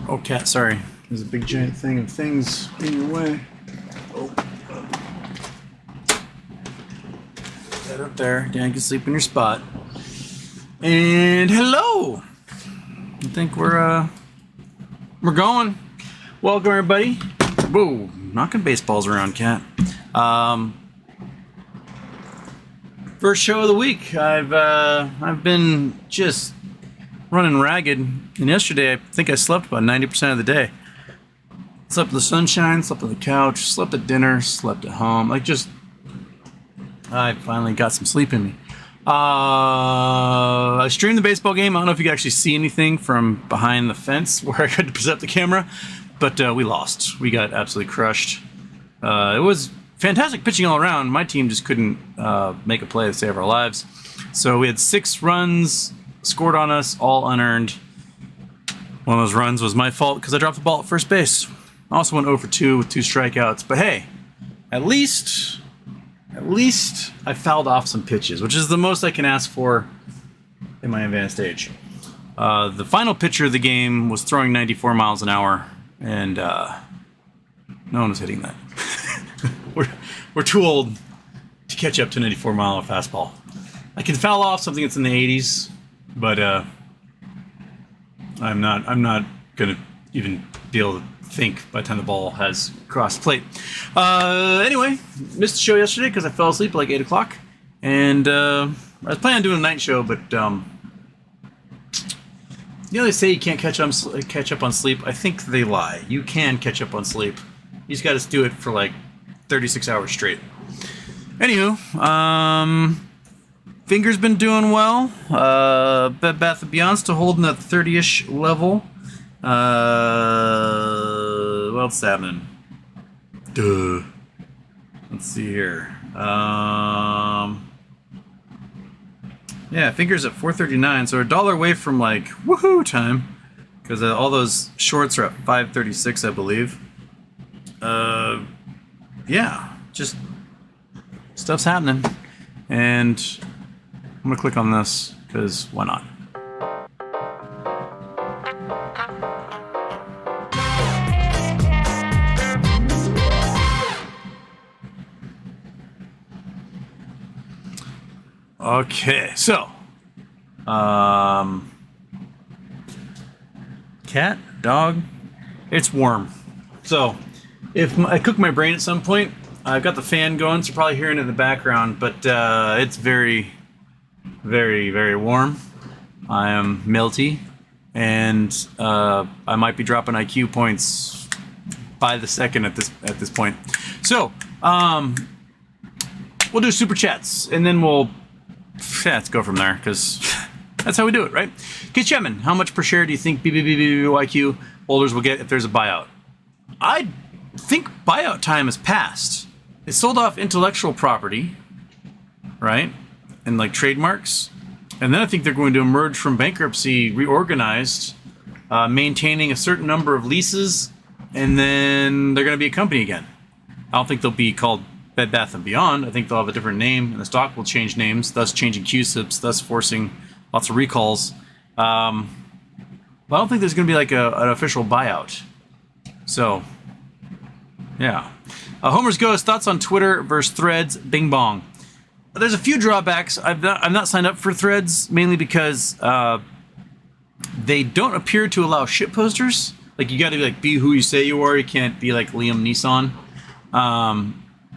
Oh, cat, sorry. There's a big giant thing of things in your way. Oh. Get up there. Dan can sleep in your spot. And hello! I think we're going. Welcome, everybody. Whoa, knocking baseballs around, cat. First show of the week. I've been just running ragged, and yesterday I think I slept about 90% of the day. Slept in the sunshine, slept on the couch, slept at dinner, slept at home. I finally got some sleep in me. I streamed the baseball game. I don't know if you could actually see anything from behind the fence where I had to set up the camera, but we lost. We got absolutely crushed. It was fantastic pitching all around. My team just couldn't make a play to save our lives. So we had 6 runs scored on us, all unearned. One of those runs was my fault because I dropped the ball at first base. I also went 0 for 2 with 2 strikeouts. But hey, at least I fouled off some pitches, which is the most I can ask for in my advanced age. The final pitcher of the game was throwing 94 miles an hour, and no one was hitting that. We're too old to catch up to a 94-mile fastball. I can foul off something that's in the 80s, but I'm not gonna even be able to think by the time the ball has crossed the plate. Anyway, missed the show yesterday because I fell asleep at like 8 o'clock, and I was planning on doing a night show, but they say you can't catch up on sleep. I think they lie. You can catch up on sleep. You just got to do it for like 36 hours straight. Anywho, Finger's been doing well. Bed Bath & Beyond still holding at 30-ish level. What else is happening? Duh. Let's see here. Yeah, Finger's at 439, so we're $1 away from like woohoo time, because all those shorts are at 536, I believe. Yeah, just stuff's happening, and I'm gonna click on this because why not? Okay, so cat, dog, it's warm. So if I cook my brain at some point, I've got the fan going, so you're probably hearing it in the background, but it's very, very, very warm. I am melty, and I might be dropping IQ points by the second at this point. So we'll do super chats, and then let's go from there, because that's how we do it, right? Kid Chapman, how much per share do you think BBBYQ holders will get if there's a buyout? I think buyout time has passed. It sold off intellectual property, right? And like trademarks. And then I think they're going to emerge from bankruptcy reorganized, maintaining a certain number of leases, and then they're going to be a company again. I don't think they'll be called Bed Bath & Beyond. I think they'll have a different name, and the stock will change names, thus changing QSIPs, thus forcing lots of recalls. But I don't think there's going to be like an official buyout. So, yeah. Homer's Ghost, thoughts on Twitter versus Threads, bing bong. There's a few drawbacks. I've not signed up for Threads, mainly because they don't appear to allow shit posters. Like, you got to be who you say you are. You can't be like Liam Neeson.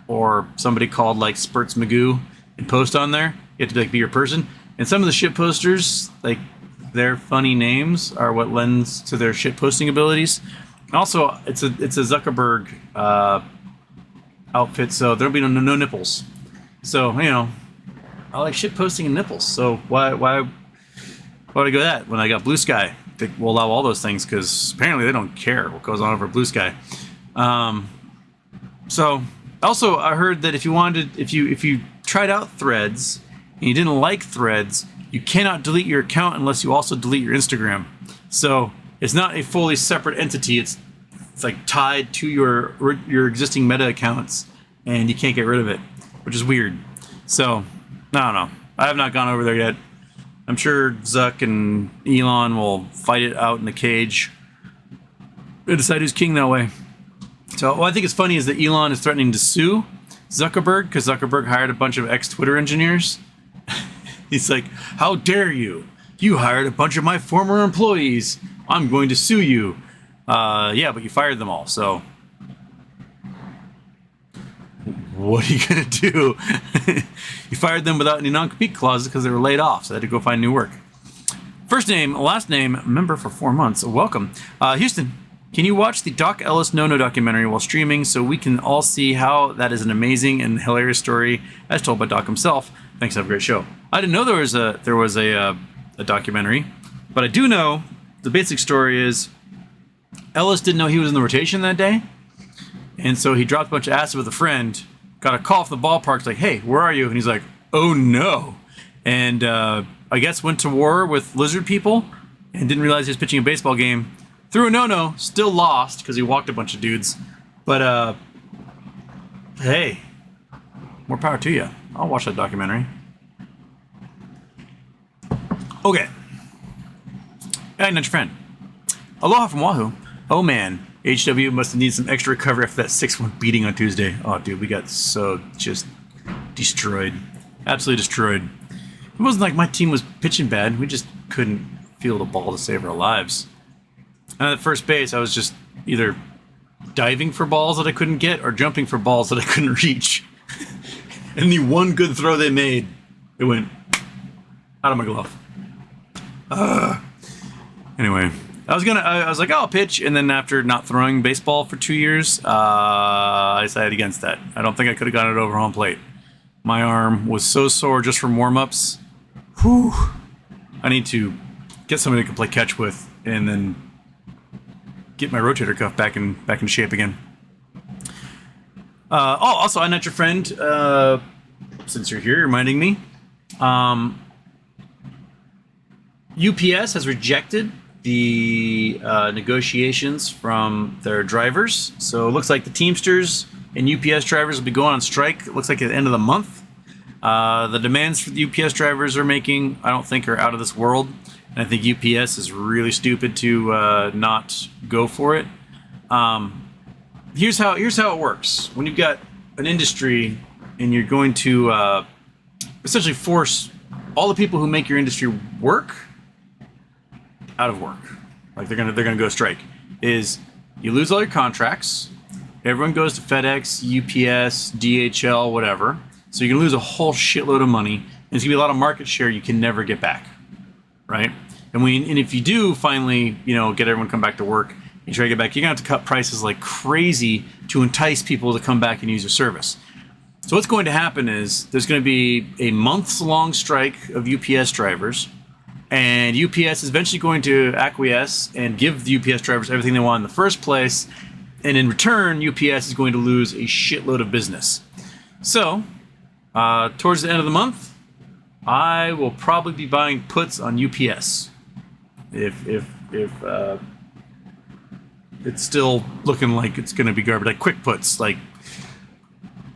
Or somebody called like Spurts Magoo and post on there. You have to be your person. And some of the shit posters, like their funny names, are what lends to their shit posting abilities. Also, it's a Zuckerberg outfit, so there'll be no nipples. So I like shit posting and nipples. So why would I go that when I got Blue Sky? They will allow all those things because apparently they don't care what goes on over Blue Sky. So. Also, I heard that if you tried out Threads and you didn't like Threads, you cannot delete your account unless you also delete your Instagram. So it's not a fully separate entity. It's like tied to your existing Meta accounts, and you can't get rid of it, which is weird. So I don't know. I have not gone over there yet. I'm sure Zuck and Elon will fight it out in the cage. They decide who's king that way. So what I think is funny is that Elon is threatening to sue Zuckerberg because Zuckerberg hired a bunch of ex-Twitter engineers. He's like, how dare you? You hired a bunch of my former employees. I'm going to sue you. Yeah, but you fired them all, so what are you going to do? You fired them without any non-compete clauses because they were laid off, so they had to go find new work. First name, last name, member for 4 months. Welcome. Houston, can you watch the Doc Ellis No-No documentary while streaming so we can all see how that is an amazing and hilarious story as told by Doc himself? Thanks, have a great show. I didn't know there was a documentary, but I do know the basic story is Ellis didn't know he was in the rotation that day, and so he dropped a bunch of acid with a friend, got a call from the ballpark, like, hey, where are you? And he's like, oh no. And I guess went to war with lizard people and didn't realize he was pitching a baseball game. Threw a no-no, still lost because he walked a bunch of dudes. But hey, more power to you. I'll watch that documentary. Okay. Hey, not your friend. Aloha from Wahoo. Oh man, HW must have needed some extra recovery after that 6-1 beating on Tuesday. Oh dude, we got so just destroyed. Absolutely destroyed. It wasn't like my team was pitching bad. We just couldn't field a ball to save our lives. And at first base, I was just either diving for balls that I couldn't get or jumping for balls that I couldn't reach. And the one good throw they made, it went out of my glove. Anyway, I was like, oh, I'll pitch. And then after not throwing baseball for 2 years, I decided against that. I don't think I could have gotten it over home plate. My arm was so sore just from warm-ups. Whew. I need to get somebody I can play catch with and then get my rotator cuff back in shape again. Also, I'm not your friend. Since you're here, reminding me. UPS has rejected the negotiations from their drivers. So it looks like the Teamsters and UPS drivers will be going on strike. It looks like at the end of the month. The demands for the UPS drivers are making, I don't think, are out of this world. And I think UPS is really stupid to not go for it. Here's how it works. When you've got an industry and you're going to essentially force all the people who make your industry work out of work, like they're gonna go strike, is you lose all your contracts. Everyone goes to FedEx, UPS, DHL, whatever. So you're gonna lose a whole shitload of money, and it's gonna be a lot of market share you can never get back, right? And if you do finally, get everyone to come back to work, and try to get back, you're gonna have to cut prices like crazy to entice people to come back and use your service. So what's going to happen is there's going to be a months-long strike of UPS drivers, and UPS is eventually going to acquiesce and give the UPS drivers everything they want in the first place, and in return, UPS is going to lose a shitload of business. So, towards the end of the month, I will probably be buying puts on UPS. If it's still looking like it's going to be garbage, like quick puts, like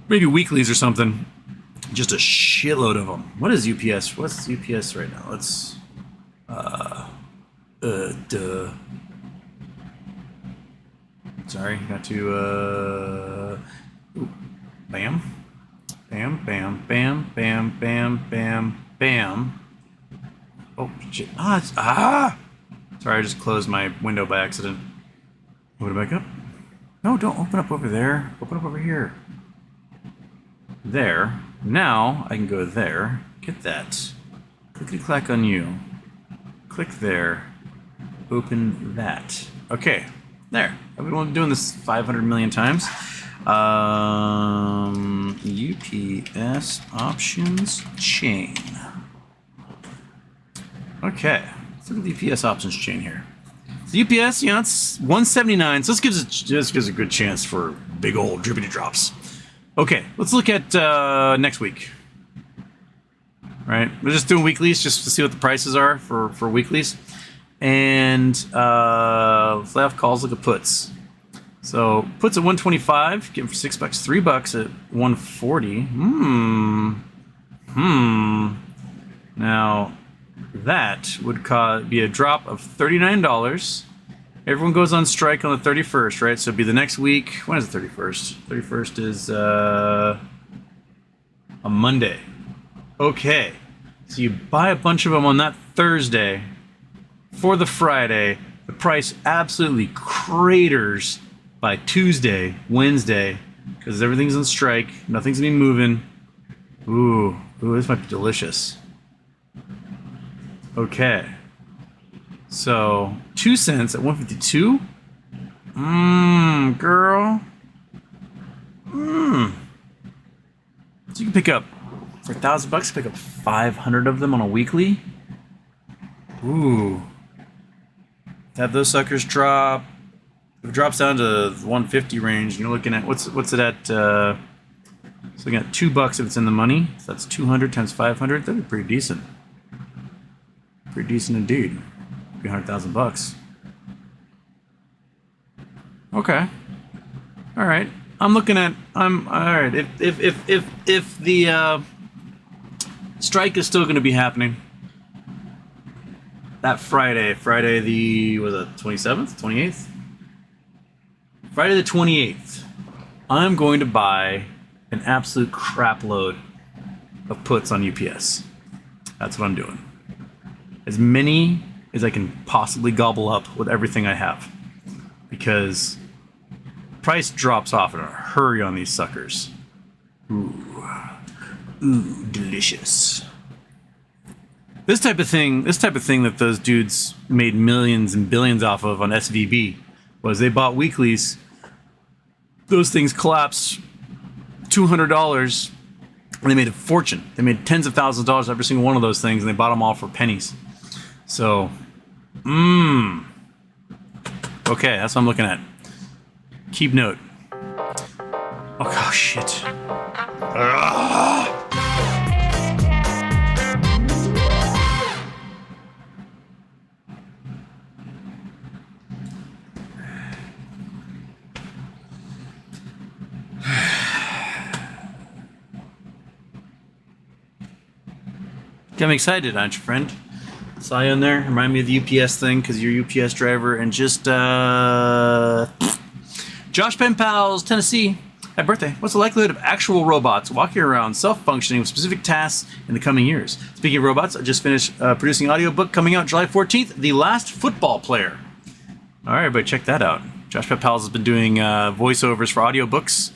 maybe weeklies or something. Just a shitload of them. What is UPS? What's UPS right now? Let's sorry, got to bam, bam, bam, bam, bam, bam, bam, bam. Oh shit! Sorry, I just closed my window by accident. Open it back up. No, don't open up over there. Open up over here. There. Now I can go there. Get that. Clickety-clack on you. Click there. Open that. Okay. There. I've been doing this 500 million times. UPS options chain. Okay. Let's look at the UPS options chain here. The UPS, it's 179, so this gives a good chance for big old drippity drops. Okay, let's look at next week. All right, we're just doing weeklies just to see what the prices are for weeklies. And let's lay off calls, look at puts. So puts at 125, get them for $6, $3 at 140. Now that would be a drop of $39, Everyone goes on strike on the 31st, right? So it'd be the next week. When is the 31st? 31st is a Monday. Okay. So you buy a bunch of them on that Thursday. For the Friday, the price absolutely craters by Tuesday, Wednesday, because everything's on strike. Nothing's gonna be moving. Ooh, this might be delicious. Okay. So 2 cents at 152. Girl. So you can pick up for $1,000. Pick up 500 of them on a weekly. Ooh. Have those suckers drop. If it drops down to the 150 range, and you're looking at what's it at? So looking at $2 if it's in the money. So that's 200 times 500. That'd be pretty decent. Pretty decent indeed. $300,000. Okay. All right. I'm looking at. All right. If the strike is still going to be happening, that Friday the was it 27th, 28th? Friday the 28th. I'm going to buy an absolute crap load of puts on UPS. That's what I'm doing. As many as I can possibly gobble up with everything I have, because price drops off in a hurry on these suckers. Ooh, delicious. This type of thing that those dudes made millions and billions off of on SVB was they bought weeklies. Those things collapsed $200, and they made a fortune. They made tens of thousands of dollars every single one of those things, and they bought them all for pennies. So, okay, that's what I'm looking at. Keep note. Oh shit. I'm excited, aren't you, friend? Saw you in there. Remind me of the UPS thing because you're a UPS driver. And just Josh Pen Pals, Tennessee. Happy birthday. What's the likelihood of actual robots walking around self-functioning with specific tasks in the coming years? Speaking of robots, I just finished producing an audiobook coming out July 14th, The Last Football Player. All right, everybody, check that out. Josh Pen Pals has been doing voiceovers for audiobooks,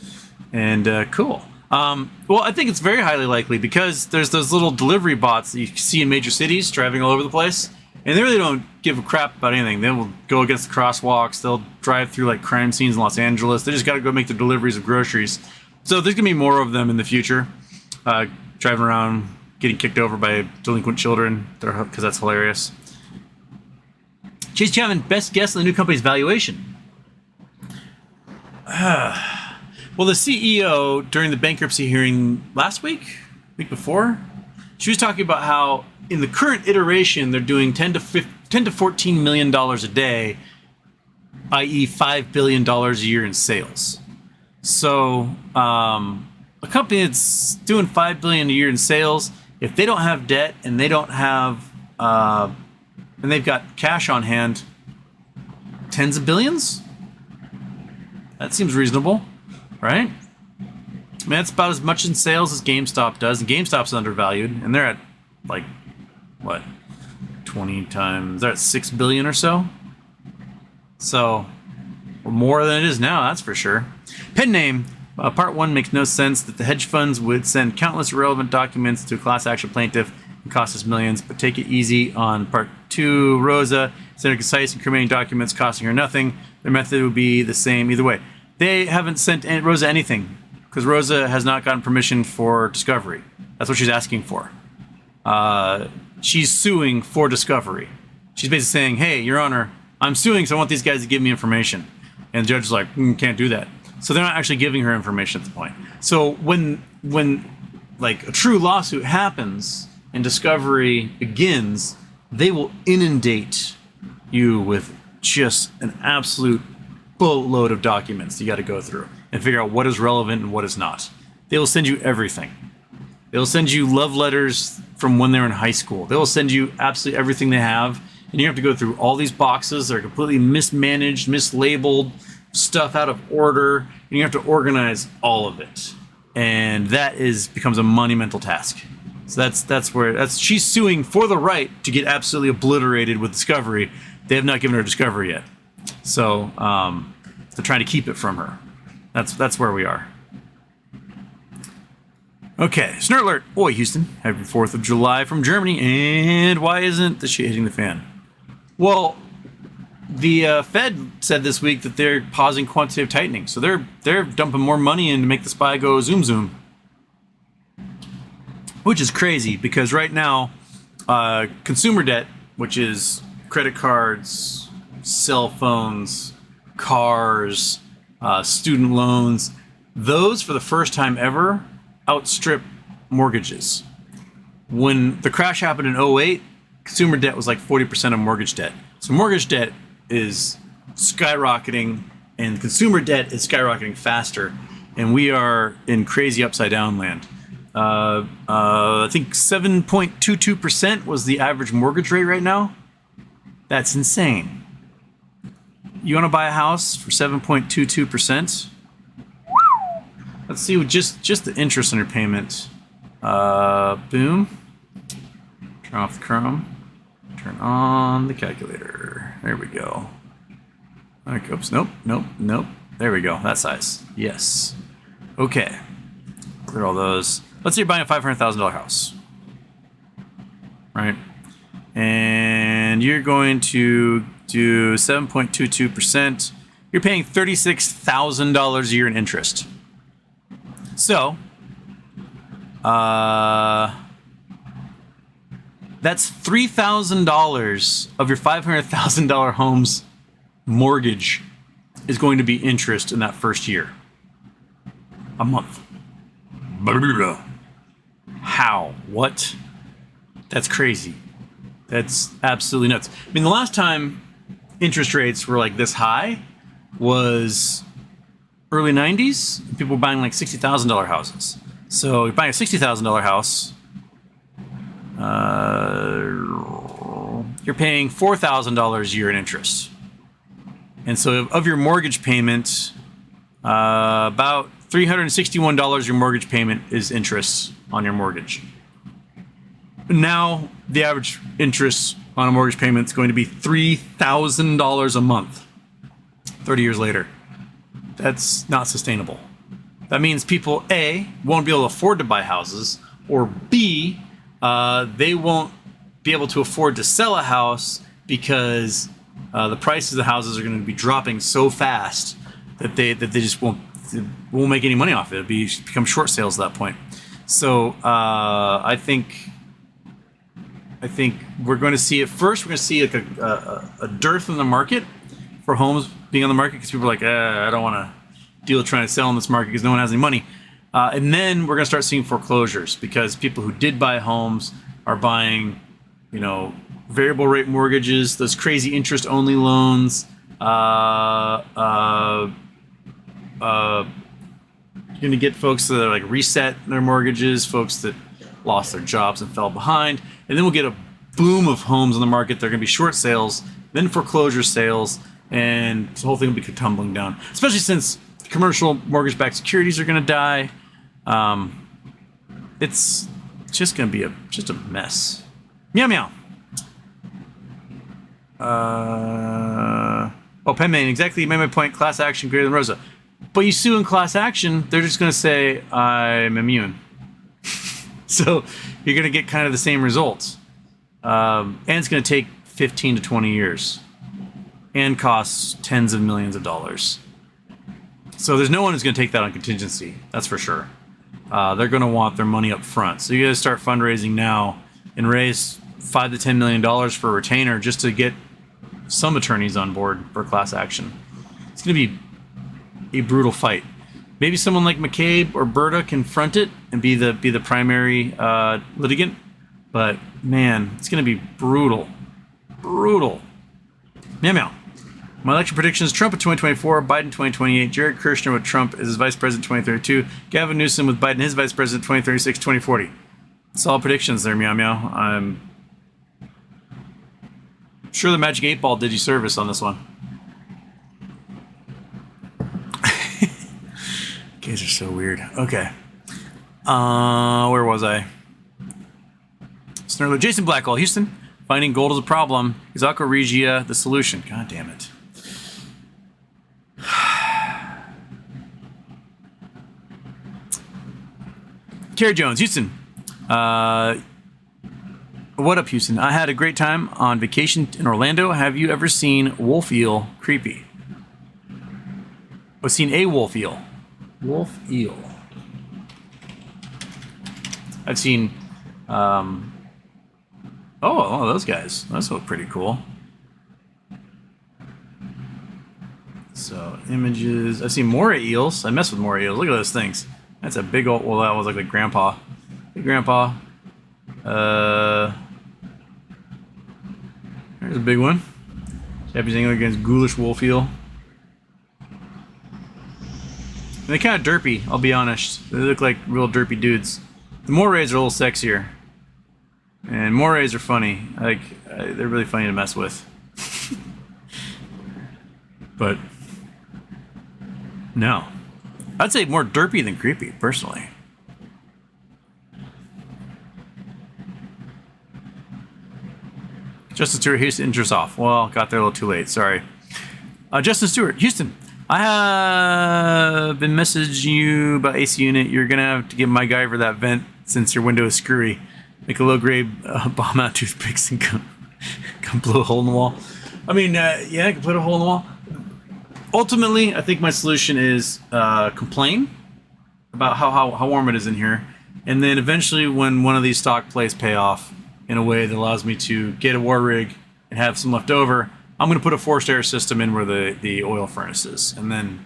and cool. Well, I think it's very highly likely because there's those little delivery bots that you see in major cities driving all over the place, and they really don't give a crap about anything. They will go against the crosswalks. They'll drive through like crime scenes in Los Angeles. They just got to go make their deliveries of groceries. So there's gonna be more of them in the future, driving around, getting kicked over by delinquent children, because that's hilarious. Chase Chapman, best guess on the new company's valuation. Well, the CEO, during the bankruptcy hearing last week before, she was talking about how in the current iteration, they're doing $10 to $14 million a day, i.e. $5 billion a year in sales. So a company that's doing $5 billion a year in sales, if they don't have debt and they don't have, and they've got cash on hand, tens of billions? That seems reasonable. Right? I mean, that's about as much in sales as GameStop does, and GameStop's undervalued, and they're at like what, 20 times? They're at 6 billion or so. So more than it is now, that's for sure. Pen name. Part 1 makes no sense that the hedge funds would send countless irrelevant documents to a class action plaintiff and cost us millions, but take it easy on Part 2. Rosa sent concise incriminating documents costing her nothing. Their method would be the same either way. They haven't sent Rosa anything because Rosa has not gotten permission for discovery. That's what she's asking for. She's suing for discovery. She's basically saying, hey, Your Honor, I'm suing, so I want these guys to give me information. And the judge is like, can't do that. So they're not actually giving her information at the point. So when like a true lawsuit happens and discovery begins, they will inundate you with just an absolute boatload of documents you got to go through and figure out what is relevant and what is not. They will send you everything. They will send you love letters from when they're in high school. They will send you absolutely everything they have, and you have to go through all these boxes that are completely mismanaged, mislabeled, stuff out of order, and you have to organize all of it. And that becomes a monumental task. So she's suing for the right to get absolutely obliterated with discovery. They have not given her discovery yet. So they're trying to keep it from her. That's where we are. Okay, Snort Alert. Oi, Houston. Happy 4th of July from Germany. And why isn't the shit hitting the fan? Well, the Fed said this week that they're pausing quantitative tightening. So they're dumping more money in to make the SPY go zoom zoom. Which is crazy because right now, consumer debt, which is credit cards, cell phones, cars, student loans, those for the first time ever outstrip mortgages. When the crash happened in 2008, consumer debt was like 40% of mortgage debt. So mortgage debt is skyrocketing and consumer debt is skyrocketing faster. And we are in crazy upside down land. I think 7.22% was the average mortgage rate right now. That's insane. You want to buy a house for 7.22%? Let's see what just the interest on your payment. Boom. Turn off the Chrome. Turn on the calculator. There we go. Okay, oops, nope. There we go, that size. Yes. Okay. Clear all those. Let's say you're buying a $500,000 house. Right? And you're going to do 7.22%. You're paying $36,000 a year in interest. So, that's $3,000 of your $500,000 home's mortgage is going to be interest in that first year. A month. How? What? That's crazy. That's absolutely nuts. I mean, the last time interest rates were like this high was early 90s. People were buying like $60,000 houses. So you're buying a $60,000 house. You're paying $4,000 a year in interest. And so of your mortgage payment, about $361 your mortgage payment is interest on your mortgage. Now the average interest on a mortgage payment is going to be $3,000 a month 30 years later. That's not sustainable. That means people, A, won't be able to afford to buy houses, or B, they won't be able to afford to sell a house because the prices of houses are going to be dropping so fast that they just won't make any money off it. It'll become short sales at that point. So I think we're going to see at first, we're going to see like a dearth in the market for homes being on the market because people are like, I don't want to deal with trying to sell in this market because no one has any money. And then we're going to start seeing foreclosures because people who did buy homes are buying, variable rate mortgages, those crazy interest only loans. You're going to get folks that are like reset their mortgages, folks that lost their jobs and fell behind. And then we'll get a boom of homes on the market. They're going to be short sales, then foreclosure sales, and the whole thing will be tumbling down, especially since commercial mortgage-backed securities are going to die. It's just going to be just a mess. Meow meow. Penman, exactly. You made my point. Class action greater than Rosa. But you sue in class action, they're just going to say, I'm immune. So you're going to get kind of the same results. And it's going to take 15 to 20 years and costs tens of millions of dollars. So there's no one who's going to take that on contingency. That's for sure. They're going to want their money up front. So you got to start fundraising now and raise $5 to $10 million for a retainer just to get some attorneys on board for class action. It's going to be a brutal fight. Maybe someone like McCabe or Berta can front it and be the primary litigant. But man, it's going to be brutal. Brutal. Meow meow. My election predictions: Trump in 2024, Biden 2028, Jared Kushner with Trump as his vice president 2032, Gavin Newsom with Biden his vice president 2036, 2040. Solid predictions there, meow meow. Sure, the Magic 8 Ball did you service on this one. Guys are so weird. Okay. Where was I? Snurler. Jason Blackwell, Houston. Finding gold is a problem. Is Aqua Regia the solution? God damn it. Kerry Jones, Houston. What up, Houston? I had a great time on vacation in Orlando. Have you ever seen wolf eel creepy? I've seen a wolf eel. Wolf eel. I've seen, oh, those guys. Those look pretty cool. So, images. I've seen moray eels. I mess with moray eels. Look at those things. That's a big old, well, that was like grandpa. Hey, grandpa. There's a big one. Japanese angler against ghoulish wolf eel. And they're kind of derpy, I'll be honest. They look like real derpy dudes. The morays are a little sexier. And morays are funny. Like, they're really funny to mess with. But, no. I'd say more derpy than creepy, personally. Justin Stewart, Houston, interest off. Well, got there a little too late. Sorry. Justin Stewart, Houston. I have been messaging you about AC unit. You're going to have to give my guy for that vent since your window is screwy. Make a low-grade bomb out toothpicks and come blow a hole in the wall. I mean, yeah, I can put a hole in the wall. Ultimately, I think my solution is complain about how warm it is in here. And then eventually when one of these stock plays pay off, in a way that allows me to get a war rig and have some left over, I'm going to put a forced air system in where the oil furnace is. And then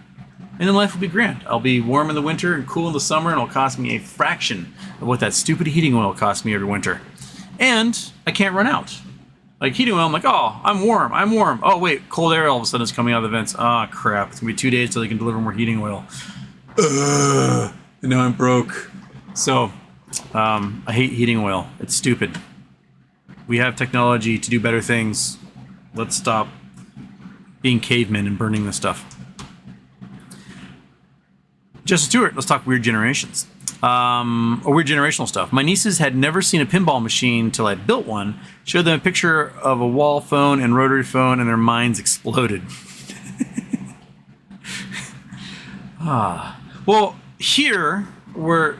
life will be grand. I'll be warm in the winter and cool in the summer, and it'll cost me a fraction of what that stupid heating oil costs me every winter. And I can't run out. Like heating oil, I'm like, oh, I'm warm. Oh, wait, cold air all of a sudden is coming out of the vents. Ah, crap. It's going to be 2 days till they can deliver more heating oil. And now I'm broke. So, I hate heating oil. It's stupid. We have technology to do better things. Let's stop being cavemen and burning this stuff. Justin Stewart, let's talk weird generations. Or weird generational stuff. My nieces had never seen a pinball machine till I built one. Showed them a picture of a wall phone and rotary phone, and their minds exploded. Well, here where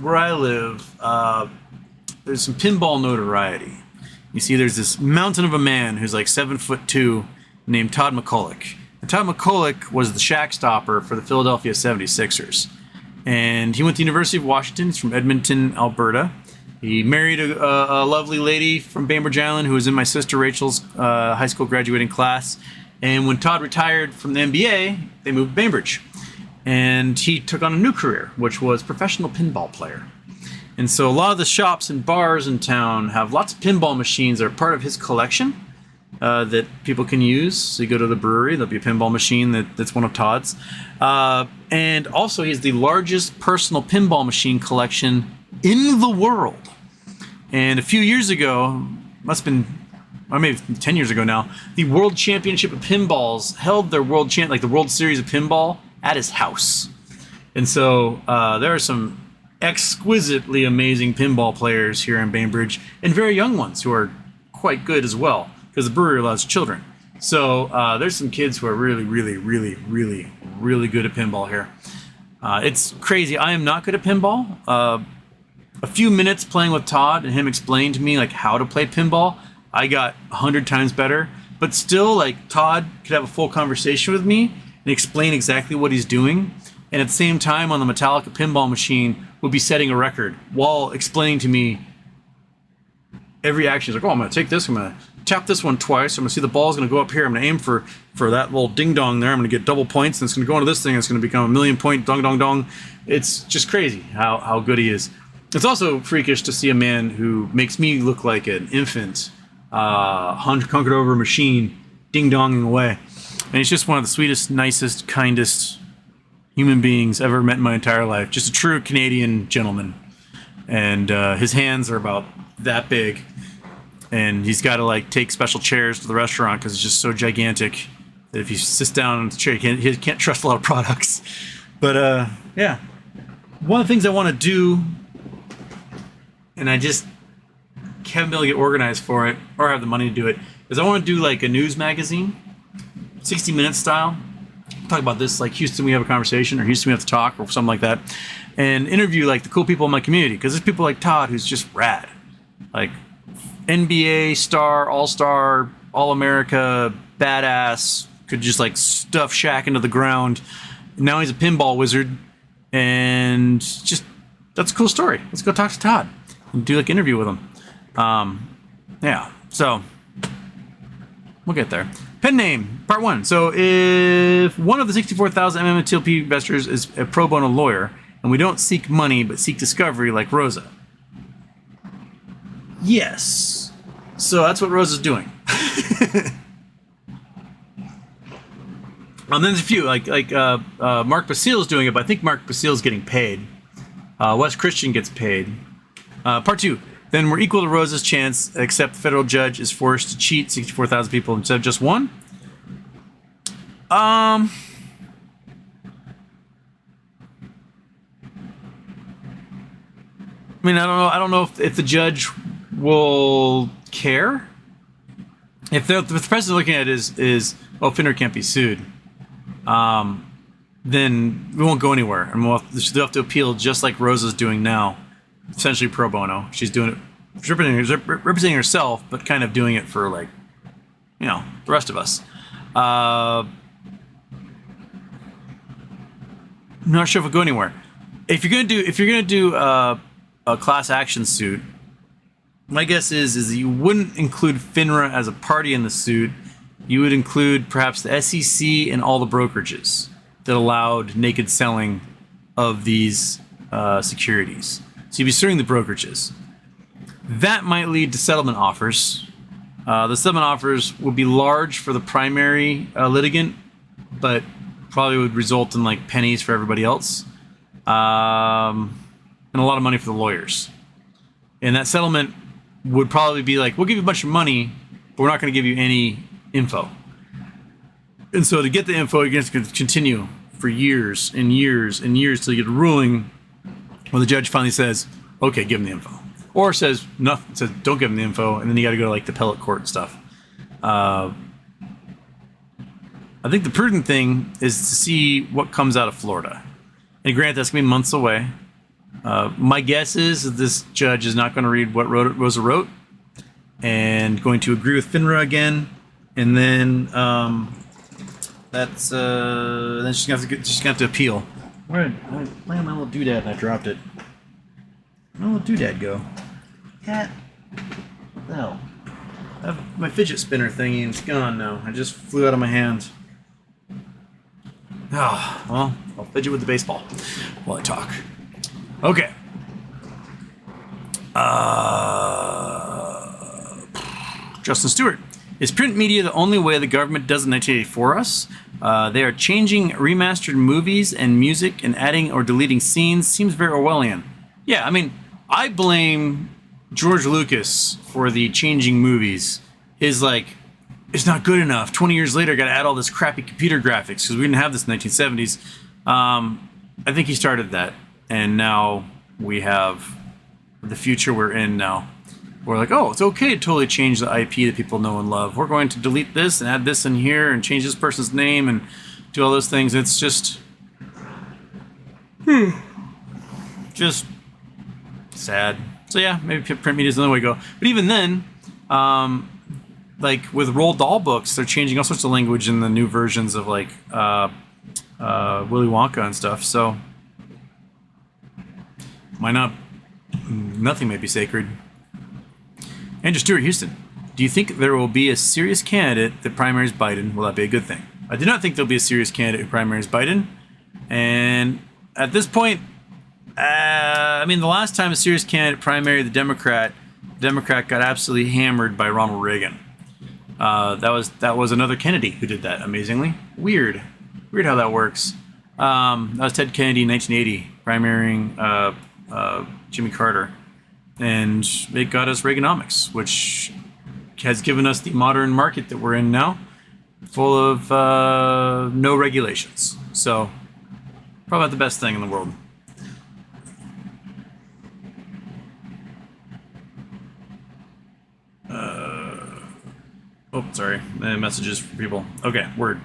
I live, there's some pinball notoriety. You see, there's this mountain of a man who's like 7'2", named Todd McCulloch. And Todd McCulloch was the shack stopper for the Philadelphia 76ers. And he went to the University of Washington. He's from Edmonton, Alberta. He married a lovely lady from Bainbridge Island who was in my sister Rachel's high school graduating class. And when Todd retired from the NBA, they moved to Bainbridge. And he took on a new career, which was professional pinball player. And so a lot of the shops and bars in town have lots of pinball machines that are part of his collection that people can use. So you go to the brewery, there'll be a pinball machine that's one of Todd's. And also he has the largest personal pinball machine collection in the world. And a few years ago, must have been, or maybe 10 years ago now, the World Championship of Pinballs held their World Series of Pinball at his house. And so there are some exquisitely amazing pinball players here in Bainbridge, and very young ones who are quite good as well, because the brewery allows children. So there's some kids who are really, really, really, really, really good at pinball here. It's crazy. I am not good at pinball. A few minutes playing with Todd and him explaining to me like how to play pinball, I got 100 times better. But still, like, Todd could have a full conversation with me and explain exactly what he's doing. And at the same time, on the Metallica pinball machine, would be setting a record while explaining to me every action. He's like, oh, I'm going to take this, I'm going to tap this one twice, I'm going to see the ball's going to go up here, I'm going to aim for that little ding-dong there, I'm going to get double points, and it's going to go into this thing, it's going to become a 1,000,000 point dong-dong-dong. It's just crazy how good he is. It's also freakish to see a man who makes me look like an infant, hunkered over a machine, ding-donging away. And he's just one of the sweetest, nicest, kindest human beings ever met in my entire life. Just a true Canadian gentleman. And his hands are about that big. and he's got to like take special chairs to the restaurant because it's just so gigantic that if he sits down in the chair, he can't trust a lot of products. But yeah, one of the things I want to do, and I just haven't been able to get organized for it or have the money to do it, is I want to do like a news magazine, 60 Minutes style. Talk about this, like Houston, we have a conversation, or Houston, we have to talk, or something like that, and interview like the cool people in my community, because there's people like Todd who's just rad, like NBA star, all-star, all-America, badass, could just like stuff Shaq into the ground. Now he's a pinball wizard, and just, that's a cool story. Let's go talk to Todd and do like an interview with him. Yeah, so we'll get there. Pen name, part 1. So if one of the 64,000 MMTLP investors is a pro bono lawyer, and we don't seek money but seek discovery like Rosa. Yes. So that's what Rosa's doing. And then there's a few, like Mark Basile's doing it, but I think Mark Basile's getting paid. Wes Christian gets paid. Part 2. Then we're equal to Rosa's chance, except the federal judge is forced to cheat 64,000 people instead of just one. I mean, I don't know if the judge will care. If the president looking at it is FNGR can't be sued, then we won't go anywhere, and they'll have to appeal just like Rosa's doing now. Essentially pro bono. She's doing it, representing herself, but kind of doing it for, like, you know, the rest of us. I'm not sure if we'll go anywhere. If you're gonna do a class action suit, my guess is that you wouldn't include FINRA as a party in the suit. You would include perhaps the SEC and all the brokerages that allowed naked selling of these securities. So you'd be suing the brokerages. That might lead to settlement offers. The settlement offers would be large for the primary litigant, but probably would result in like pennies for everybody else, and a lot of money for the lawyers. And that settlement would probably be like, we'll give you a bunch of money, but we're not going to give you any info. And so to get the info, you're going to continue for years and years and years till you get a ruling. When the judge finally says, okay, give him the info. Or says nothing, says don't give him the info, and then you got to go to like the appellate court and stuff. I think the prudent thing is to see what comes out of Florida. And granted, that's going to be months away. My guess is that this judge is not going to read what Rosa wrote and going to agree with FINRA again. And then then she's going to have to appeal. Where did I play on my little doodad and I dropped it? Where'd my little doodad go? Cat? What the hell? I have my fidget spinner thingy and it's gone now. I just flew out of my hand. Oh, well, I'll fidget with the baseball while I talk. Okay. Justin Stewart. Is print media the only way the government does in 1984 us? They are changing remastered movies and music and adding or deleting scenes. Seems very Orwellian. Yeah, I mean, I blame George Lucas for the changing movies. His, like, it's not good enough. 20 years later, got to add all this crappy computer graphics because we didn't have this in the 1970s. I think he started that. And now we have the future we're in now. We're like, oh, it's okay to totally change the IP that people know and love. We're going to delete this and add this in here and change this person's name and do all those things. It's just sad. So yeah, maybe print media is another way to go. But even then, like with Roald Dahl books, they're changing all sorts of language in the new versions of like Willy Wonka and stuff. So why not? Nothing may be sacred. Andrew Stewart, Houston. Do you think there will be a serious candidate that primaries Biden? Will that be a good thing? I do not think there'll be a serious candidate who primaries Biden. And at this point, I mean, the last time a serious candidate primaried the Democrat got absolutely hammered by Ronald Reagan. That was another Kennedy who did that, amazingly. Weird how that works. That was Ted Kennedy in 1980, primarying Jimmy Carter. And it got us Reaganomics, which has given us the modern market that we're in now, full of no regulations. So probably not the best thing in the world. Oh, sorry. Messages for people. Okay, word.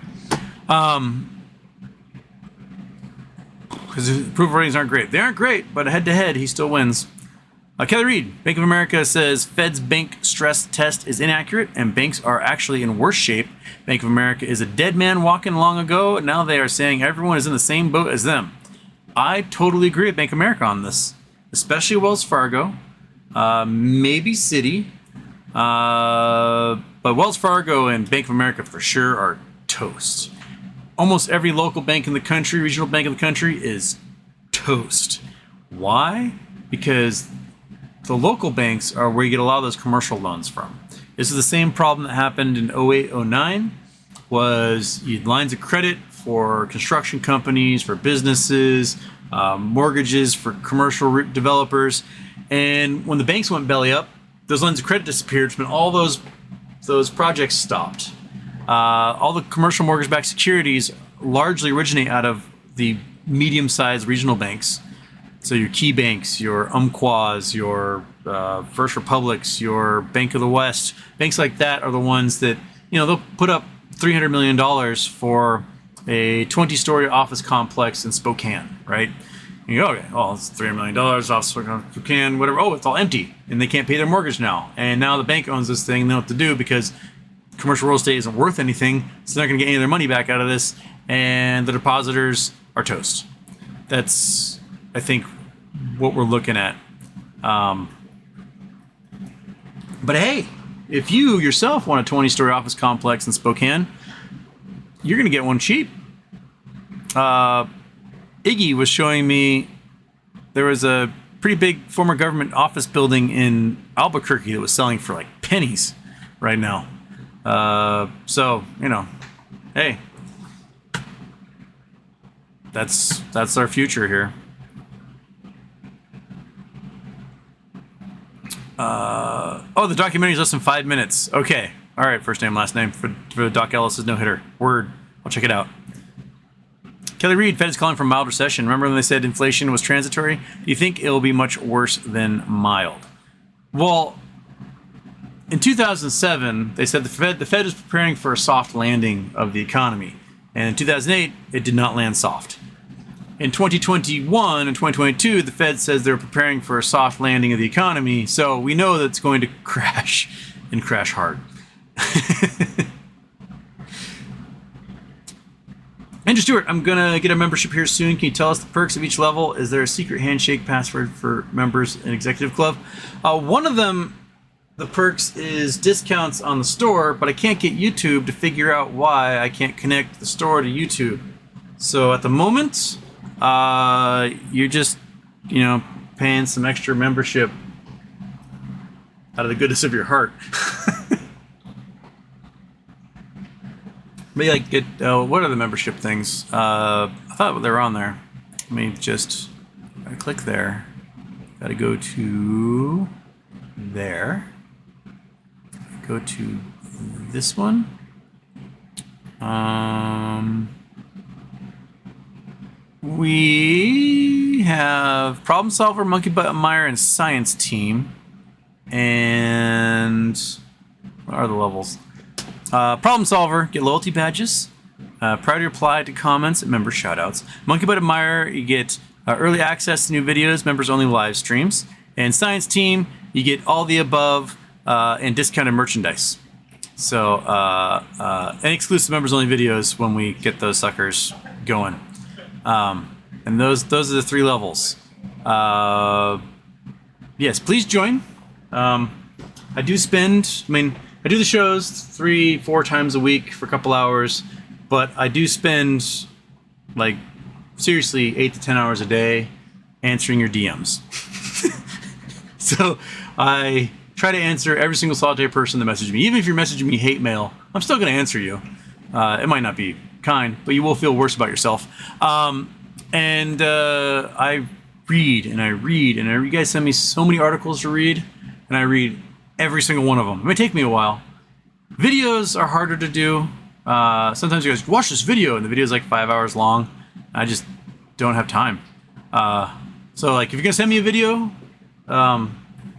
Because approval ratings aren't great. They aren't great, but head-to-head, he still wins. Kelly Reed, Bank of America says Fed's bank stress test is inaccurate and banks are actually in worse shape. Bank of America is a dead man walking long ago, and now they are saying everyone is in the same boat as them. I totally agree with Bank of America on this, especially Wells Fargo, maybe Citi, but Wells Fargo and Bank of America for sure are toast. Almost every local bank in the country, regional bank in the country is toast. Why? Because the local banks are where you get a lot of those commercial loans from. This is the same problem that happened in 08, 09, was you had lines of credit for construction companies, for businesses, mortgages for commercial developers. And when the banks went belly up, those lines of credit disappeared, and all those projects stopped. All the commercial mortgage-backed securities largely originate out of the medium-sized regional banks. So your key banks, your Umpquas, your First Republics, your Bank of the West, banks like that are the ones that, they'll put up $300 million for a 20-story office complex in Spokane, right? And you go, okay, well, it's $300 million, office Spokane, whatever. Oh, it's all empty, and they can't pay their mortgage now. And now the bank owns this thing, and they know what to do because commercial real estate isn't worth anything, so they're not going to get any of their money back out of this, and the depositors are toast. That's, I think, what we're looking at. But hey, if you yourself want a 20-story office complex in Spokane, you're going to get one cheap. Iggy was showing me there was a pretty big former government office building in Albuquerque that was selling for like pennies right now. So, hey, that's our future here. The documentary is less than 5 minutes. Okay. All right. First name, last name for Doc Ellis's no-hitter. Word. I'll check it out. Kelly Reed, Fed is calling for mild recession. Remember when they said inflation was transitory? Do you think it'll be much worse than mild? Well, in 2007, they said the Fed is preparing for a soft landing of the economy. And in 2008, it did not land soft. In 2021 and 2022, the Fed says they're preparing for a soft landing of the economy. So we know that it's going to crash and crash hard. Andrew Stewart, I'm going to get a membership here soon. Can you tell us the perks of each level? Is there a secret handshake password for members in Executive Club? One of them, the perks, is discounts on the store, but I can't get YouTube to figure out why I can't connect the store to YouTube. So at the moment, you're just, paying some extra membership out of the goodness of your heart. Maybe get what are the membership things? I thought they were on there. Let me just click there. Got to go to there. Go to this one. We have Problem Solver, Monkey Butt Meyer, and Science Team. And what are the levels? Problem Solver, get loyalty badges, priority reply to comments and member shoutouts. Monkey Butt Meyer, you get early access to new videos, members only live streams. And Science Team, you get all the above and discounted merchandise. So, and exclusive members only videos when we get those suckers going. And those are the 3 levels. Yes, please join. I do I do the shows 3-4 times a week for a couple hours, but I do spend seriously 8 to 10 hours a day answering your DMs. So I try to answer every single solitary person that messages me. Even if you're messaging me hate mail, I'm still going to answer you. It might not be kind, but you will feel worse about yourself. And I read and I read, and you guys send me so many articles to read, and I read every single one of them. It may take me a while. Videos are harder to do. Sometimes you guys watch this video and the video is like 5 hours long. I just don't have time. So like if you're gonna send me a video,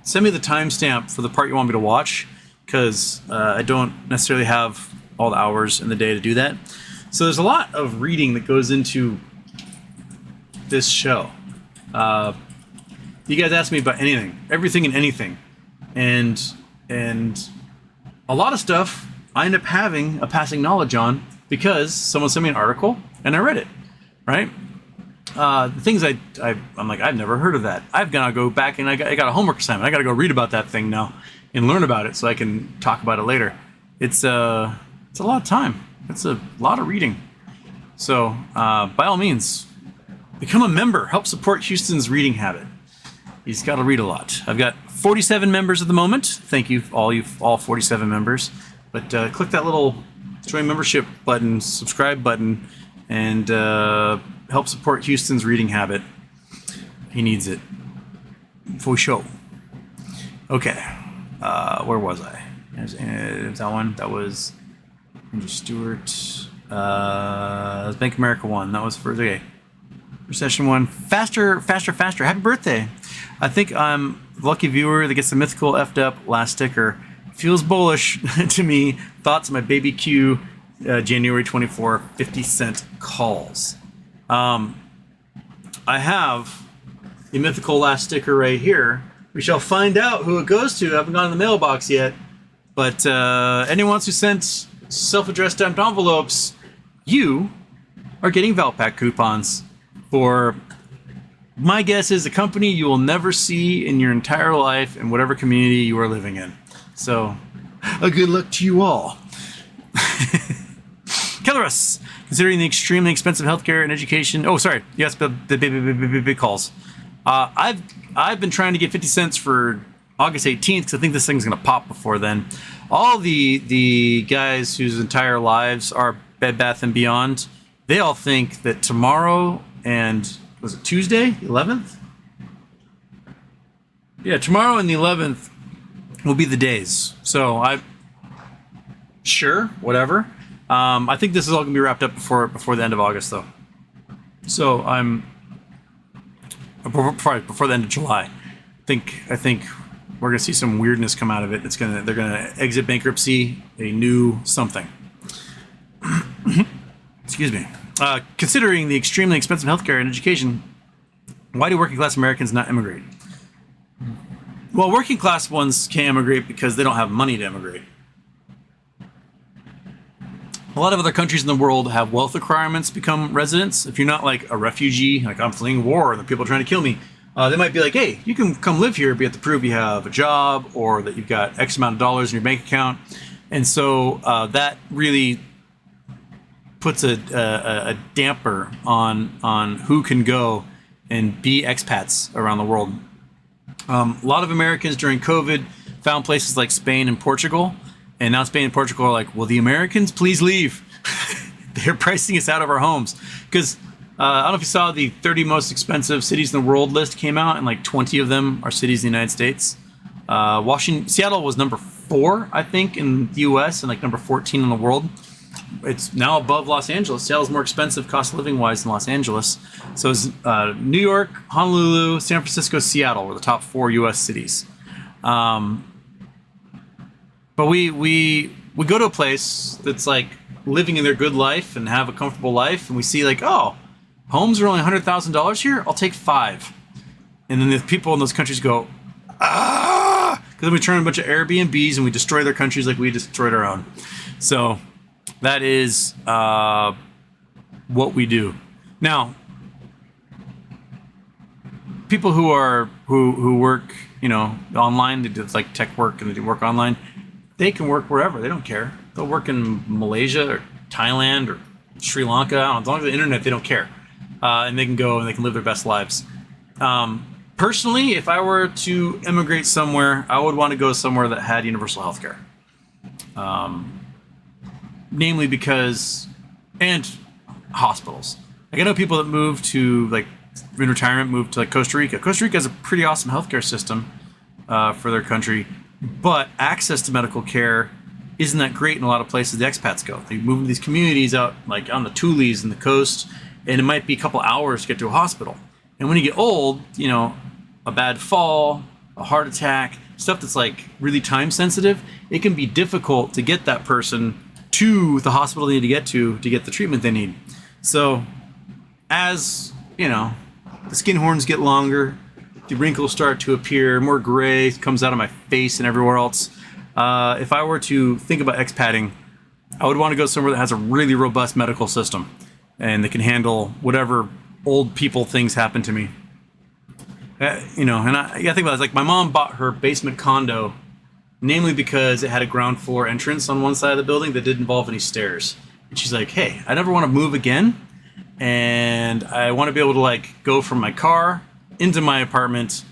send me the timestamp for the part you want me to watch, because I don't necessarily have all the hours in the day to do that. So there's a lot of reading that goes into this show. You guys ask me about anything, everything and anything, and a lot of stuff I end up having a passing knowledge on because someone sent me an article and I read it, right? The things I'm like, I've never heard of that. I've got to go back and I got a homework assignment. I got to go read about that thing now and learn about it so I can talk about it later. It's a lot of time. It's a lot of reading. So by all means, become a member. Help support Houston's reading habit. He's got to read a lot. I've got 47 members at the moment. Thank you, all 47 members. But click that little join membership button, subscribe button, and help support Houston's reading habit. He needs it. For sure. Okay. Where was I? That one. That was Andrew Stewart. That was Bank of America one. That was first. Okay. Recession one. Faster. Happy birthday. I think I'm the lucky viewer that gets the mythical effed up last sticker. Feels bullish to me. Thoughts on my BBQ January 24 50-cent calls. I have the mythical last sticker right here. We shall find out who it goes to. I haven't gone in the mailbox yet. But anyone who sent self-addressed stamped envelopes, you are getting Valpak coupons for, my guess is, a company you will never see in your entire life in whatever community you are living in. So, a good luck to you all. Kellerus, considering the extremely expensive healthcare and education. Oh, sorry. Yes, the big calls. I've been trying to get 50 cents for August 18th because I think this thing's going to pop before then. All the guys whose entire lives are Bed Bath & Beyond, they all think that tomorrow and, was it Tuesday, 11th? Yeah, tomorrow and the 11th will be the days. So sure, whatever. I think this is all going to be wrapped up before the end of August, though. So before the end of July. I think we're going to see some weirdness come out of it. They're going to exit bankruptcy, a new something. Excuse me. Considering the extremely expensive healthcare and education, why do working class Americans not immigrate? Well, working class ones can't immigrate because they don't have money to immigrate. A lot of other countries in the world have wealth requirements to become residents. If you're not like a refugee, like I'm fleeing war and the people are trying to kill me, they might be like, hey, you can come live here, but you have to prove you have a job or that you've got X amount of dollars in your bank account. And so that really puts a damper on who can go and be expats around the world. A lot of Americans during COVID found places like Spain and Portugal. And now Spain and Portugal are like, will the Americans please leave? They're pricing us out of our homes. Because I don't know if you saw the 30 most expensive cities in the world list came out, and like 20 of them are cities in the United States. Seattle was number 4, I think, in the U.S. and like number 14 in the world. It's now above Los Angeles. Seattle's more expensive cost of living wise than Los Angeles. So it's New York, Honolulu, San Francisco, Seattle were the top 4 U.S. cities. But we go to a place that's like living in their good life and have a comfortable life, and we see like, oh, homes are only $100,000 here. I'll take 5. And then the people in those countries go, because then we turn a bunch of Airbnbs and we destroy their countries like we destroyed our own. So that is what we do. Now, people who work, online, they do like tech work and they do work online. They can work wherever. They don't care. They'll work in Malaysia or Thailand or Sri Lanka. As long as the internet, they don't care. And they can go and they can live their best lives. Personally, if I were to immigrate somewhere, I would want to go somewhere that had universal health care. Namely because, and hospitals. Like I know people that move to, like, in retirement, move to like Costa Rica. Costa Rica has a pretty awesome healthcare system for their country. but access to medical care isn't that great in a lot of places the expats go. They move to these communities out like on the Tules and the coast, and it might be a couple hours to get to a hospital. And when you get old, you know, a bad fall, a heart attack, stuff that's like really time sensitive, it can be difficult to get that person to the hospital they need to get the treatment they need. So as, you know, the skin horns get longer, the wrinkles start to appear, more gray comes out of my face and everywhere else. If I were to think about expatting, I would want to go somewhere that has a really robust medical system and that can handle whatever old people things happen to me. You know, and I think about it, like my mom bought her basement condo, namely because it had a ground floor entrance on one side of the building that didn't involve any stairs. And she's like, hey, I never want to move again. And I want to be able to like go from my car into my apartment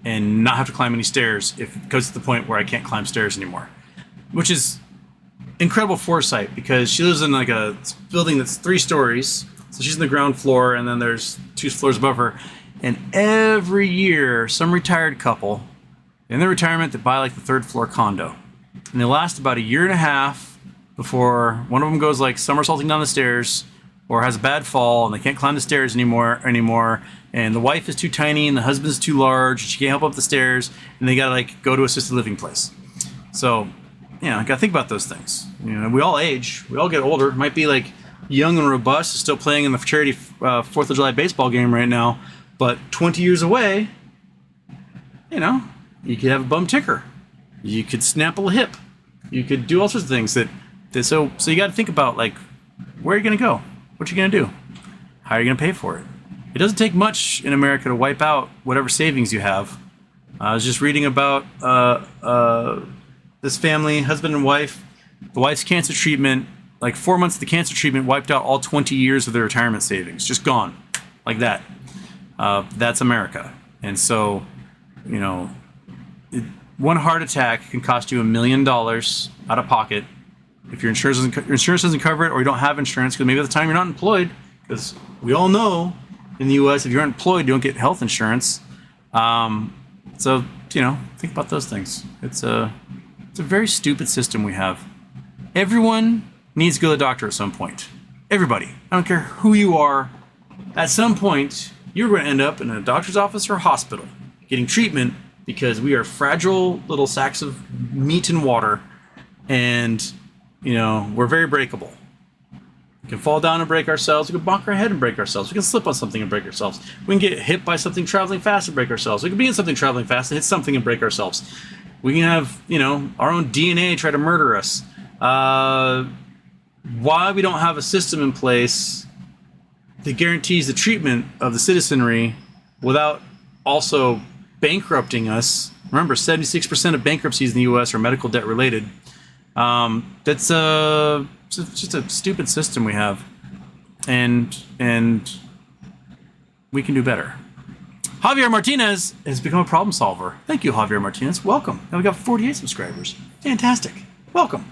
and not have to climb any stairs if it goes to the point where I can't climb stairs anymore. Which is incredible foresight because she lives in like a building that's 3 stories. So she's in the ground floor and then there's 2 floors above her. And every year, some retired couple in their retirement that buy like the 3rd floor condo. And they last about a year and a half before one of them goes like somersaulting down the stairs or has a bad fall and they can't climb the stairs anymore. And the wife is too tiny and the husband's too large. She can't help up the stairs and they gotta like go to assisted living place. So, you know, I gotta think about those things. You know, we all age, we all get older. Might be like young and robust, still playing in the charity 4th of July baseball game right now. But 20 years away, you know, you could have a bum ticker. You could snap a hip. You could do all sorts of things so you got to think about like, where are you going to go? What are you going to do? How are you going to pay for it? It doesn't take much in America to wipe out whatever savings you have. I was just reading about this family, husband and wife. The wife's cancer treatment, like 4 months of the cancer treatment wiped out all 20 years of their retirement savings. Just gone like that. That's America. And so, you know, one heart attack can cost you $1 million out of pocket if your insurance doesn't cover it or you don't have insurance because maybe at the time you're not employed, because we all know in the U.S. if you're employed you don't get health insurance. So, you know, think about those things. It's a very stupid system we have. Everyone needs to go to the doctor at some point. Everybody. I don't care who you are. At some point, you're going to end up in a doctor's office or a hospital getting treatment because we are fragile little sacks of meat and water, and, you know, we're very breakable. We can fall down and break ourselves. We can bonk our head and break ourselves. We can slip on something and break ourselves. We can get hit by something traveling fast and break ourselves. We can be in something traveling fast and hit something and break ourselves. We can have, you know, our own DNA try to murder us. Why we don't have a system in place that guarantees the treatment of the citizenry without also bankrupting us. Remember, 76% of bankruptcies in the U.S. are medical debt related. That's just a stupid system we have, and we can do better. Javier Martinez has become a problem solver. Thank you, Javier Martinez. Welcome. Now we got 48 subscribers. Fantastic. Welcome.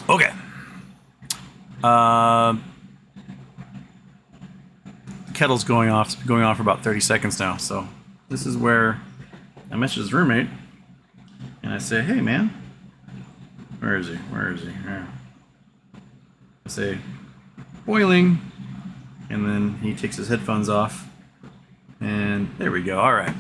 Okay. Kettle's going off. It's been going on for about 30 seconds now. So this is where I message his roommate and I say, hey man, where is he? Here. I say, boiling. And then he takes his headphones off. And there we go. All right.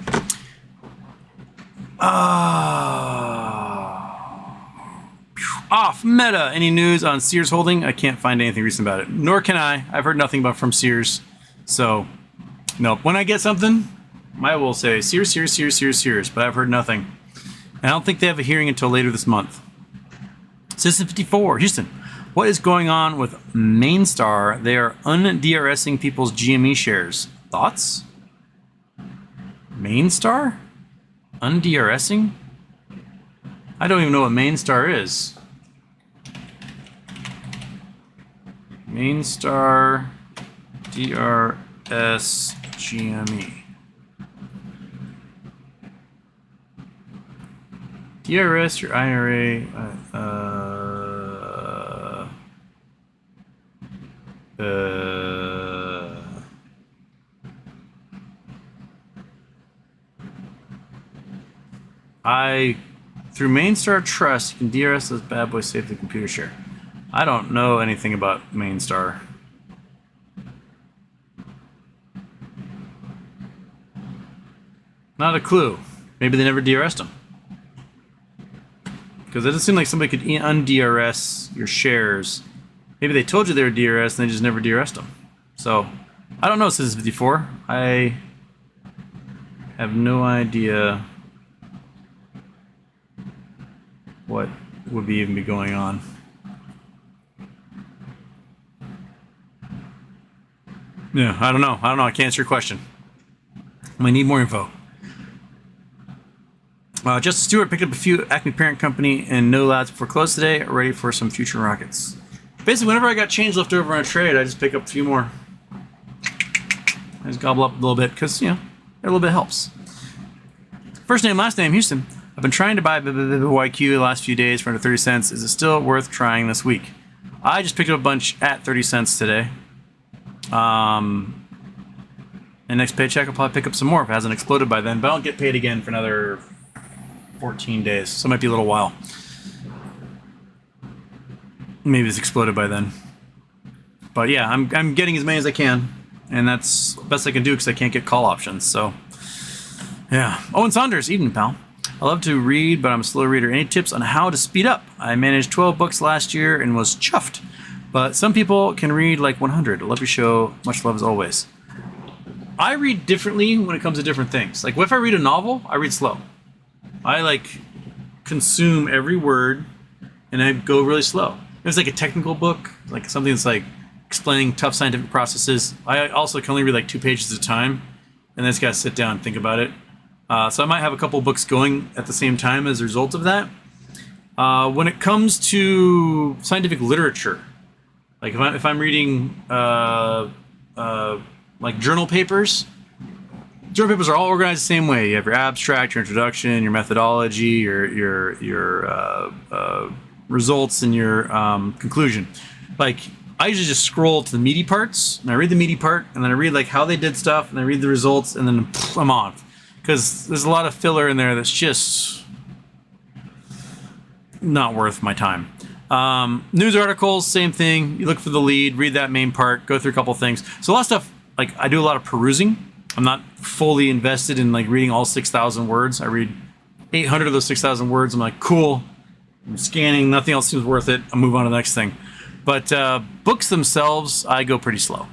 Off Meta. Any news on Sears Holding? I can't find anything recent about it. Nor can I. I've heard nothing about from Sears. So, no. When I get something, I will say Sears. But I've heard nothing. And I don't think they have a hearing until later this month. Citizen 54, Houston. What is going on with Mainstar? They are un-DRSing people's GME shares. Thoughts? Mainstar? Un-DRSing? I don't even know what Mainstar is. Mainstar DRS GME. DRS, your IRA. Through Mainstar Trust, you can DRS those bad boys safely computer share. I don't know anything about Mainstar. Not a clue. Maybe they never DRS'd them. Because it doesn't seem like somebody could un-DRS your shares. Maybe they told you they were DRS and they just never DRS'd them. So, I don't know, Citizen 54. I have no idea what would even be going on. Yeah, I don't know. I can't answer your question. I might need more info. Justice Stewart picked up a few Acme parent company and no labs before close today, ready for some future rockets. Basically, whenever I got change left over on a trade, I just pick up a few more. I just gobble up a little bit because, you know, a little bit helps. First name, last name, Houston. I've been trying to buy BBBYQ the last few days for under 30 cents. Is it still worth trying this week? I just picked up a bunch at 30 cents today. And next paycheck, I'll probably pick up some more if it hasn't exploded by then. But I don't get paid again for another 14 days, so it might be a little while. Maybe it's exploded by then. But yeah, I'm getting as many as I can, and that's the best I can do because I can't get call options. So yeah. Owen Saunders, evening, pal. I love to read, but I'm a slow reader. Any tips on how to speed up? I managed 12 books last year and was chuffed. But some people can read like 100. I love your show. Much love as always. I read differently when it comes to different things. Like if I read a novel, I read slow. I like consume every word and I go really slow. If it's like a technical book, like something that's like explaining tough scientific processes, I also can only read like 2 pages at a time and then just gotta sit down and think about it. So I might have a couple books going at the same time as a result of that. When it comes to scientific literature, like if I'm reading like journal papers are all organized the same way. You have your abstract, your introduction, your methodology, your results, and your conclusion. Like I usually just scroll to the meaty parts, and I read the meaty part, and then I read like how they did stuff, and I read the results, and then I'm off. Because there's a lot of filler in there that's just not worth my time. News articles, same thing. You look for the lead, read that main part, go through a couple things. So a lot of stuff, like I do a lot of perusing. I'm not fully invested in like reading all 6,000 words. I read 800 of those 6,000 words. I'm like, cool. I'm scanning. Nothing else seems worth it. I'll move on to the next thing. But books themselves, I go pretty slow.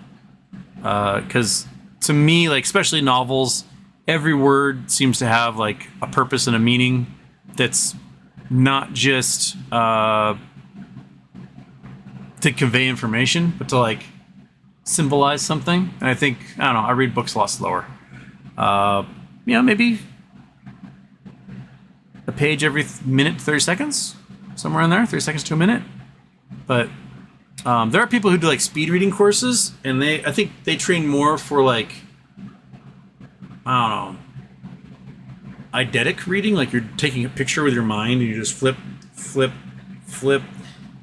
Because to me, like especially novels, every word seems to have like a purpose and a meaning that's not just to convey information, but to like symbolize something. And I think, I don't know, I read books a lot slower. Maybe a page every minute, 30 seconds, somewhere in there, 30 seconds to a minute. But there are people who do like speed reading courses, and I think they train more for like, I don't know, eidetic reading, like you're taking a picture with your mind and you just flip.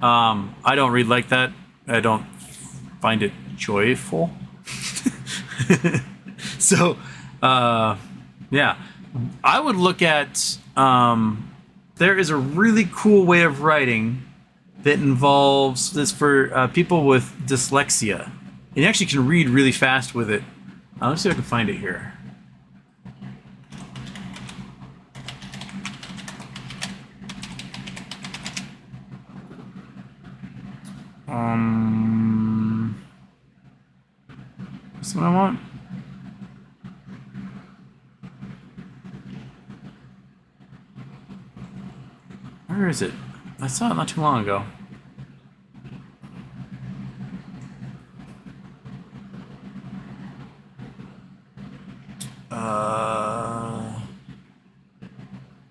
I don't read like that. I don't find it joyful. So, yeah, I would look at, there is a really cool way of writing that involves this for people with dyslexia. And you actually can read really fast with it. Let's see if I can find it here. That's what I want. Where is it? I saw it not too long ago.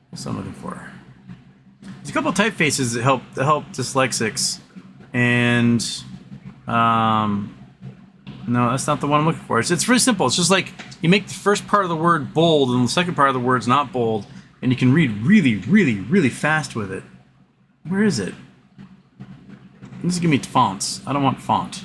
What's I'm looking for? There's a couple of typefaces that help dyslexics, and no, that's not the one I'm looking for. It's really simple. It's just like you make the first part of the word bold and the second part of the word's not bold, and you can read really, really, really fast with it. Where is it? This is give me fonts. I don't want font.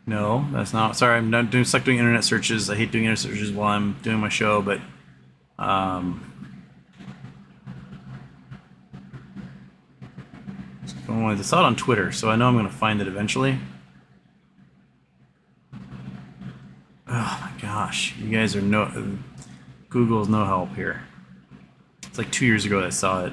No, that's not. Sorry, I'm not stuck doing internet searches. I hate doing internet searches while I'm doing my show, but I saw it on Twitter, so I know I'm going to find it eventually. Oh my gosh, you guys are Google's no help here. It's like 2 years ago that I saw it.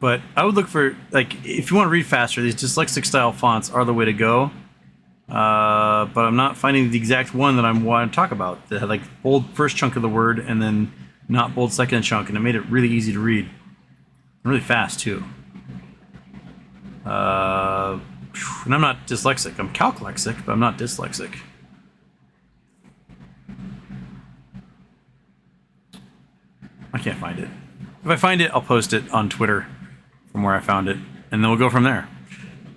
But I would look for, like, if you want to read faster, these dyslexic style fonts are the way to go. But I'm not finding the exact one that I want to talk about. That had like bold first chunk of the word and then not bold second chunk, and it made it really easy to read. Really fast too. And I'm not dyslexic. I'm calclexic, but I'm not dyslexic. I can't find it. If I find it, I'll post it on Twitter from where I found it, and then we'll go from there.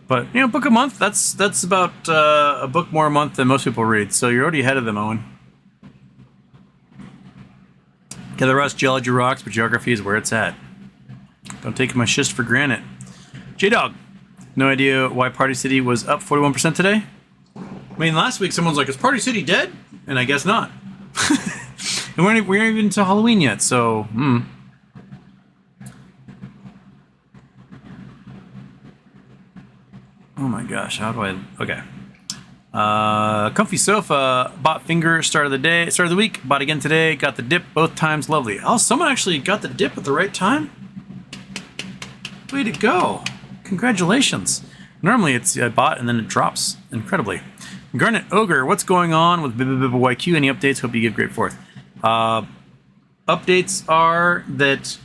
But, you know, book a month, that's about a book more a month than most people read, so you're already ahead of them, Owen. Okay, the rest, geology rocks, but geography is where it's at. Don't take my shit for granted. J-Dog, no idea why Party City was up 41% today? I mean, last week someone's like, is Party City dead? And I guess not. And we aren't even into Halloween yet, so, Oh my gosh, how do I... Okay. Comfy sofa, bought finger, start of the week, bought again today, got the dip both times, lovely. Oh, someone actually got the dip at the right time? Way to go. Congratulations. Normally it's bought and then it drops incredibly. Garnet Ogre, what's going on with BBBYQ? Any updates? Hope you give great forth. Updates are that...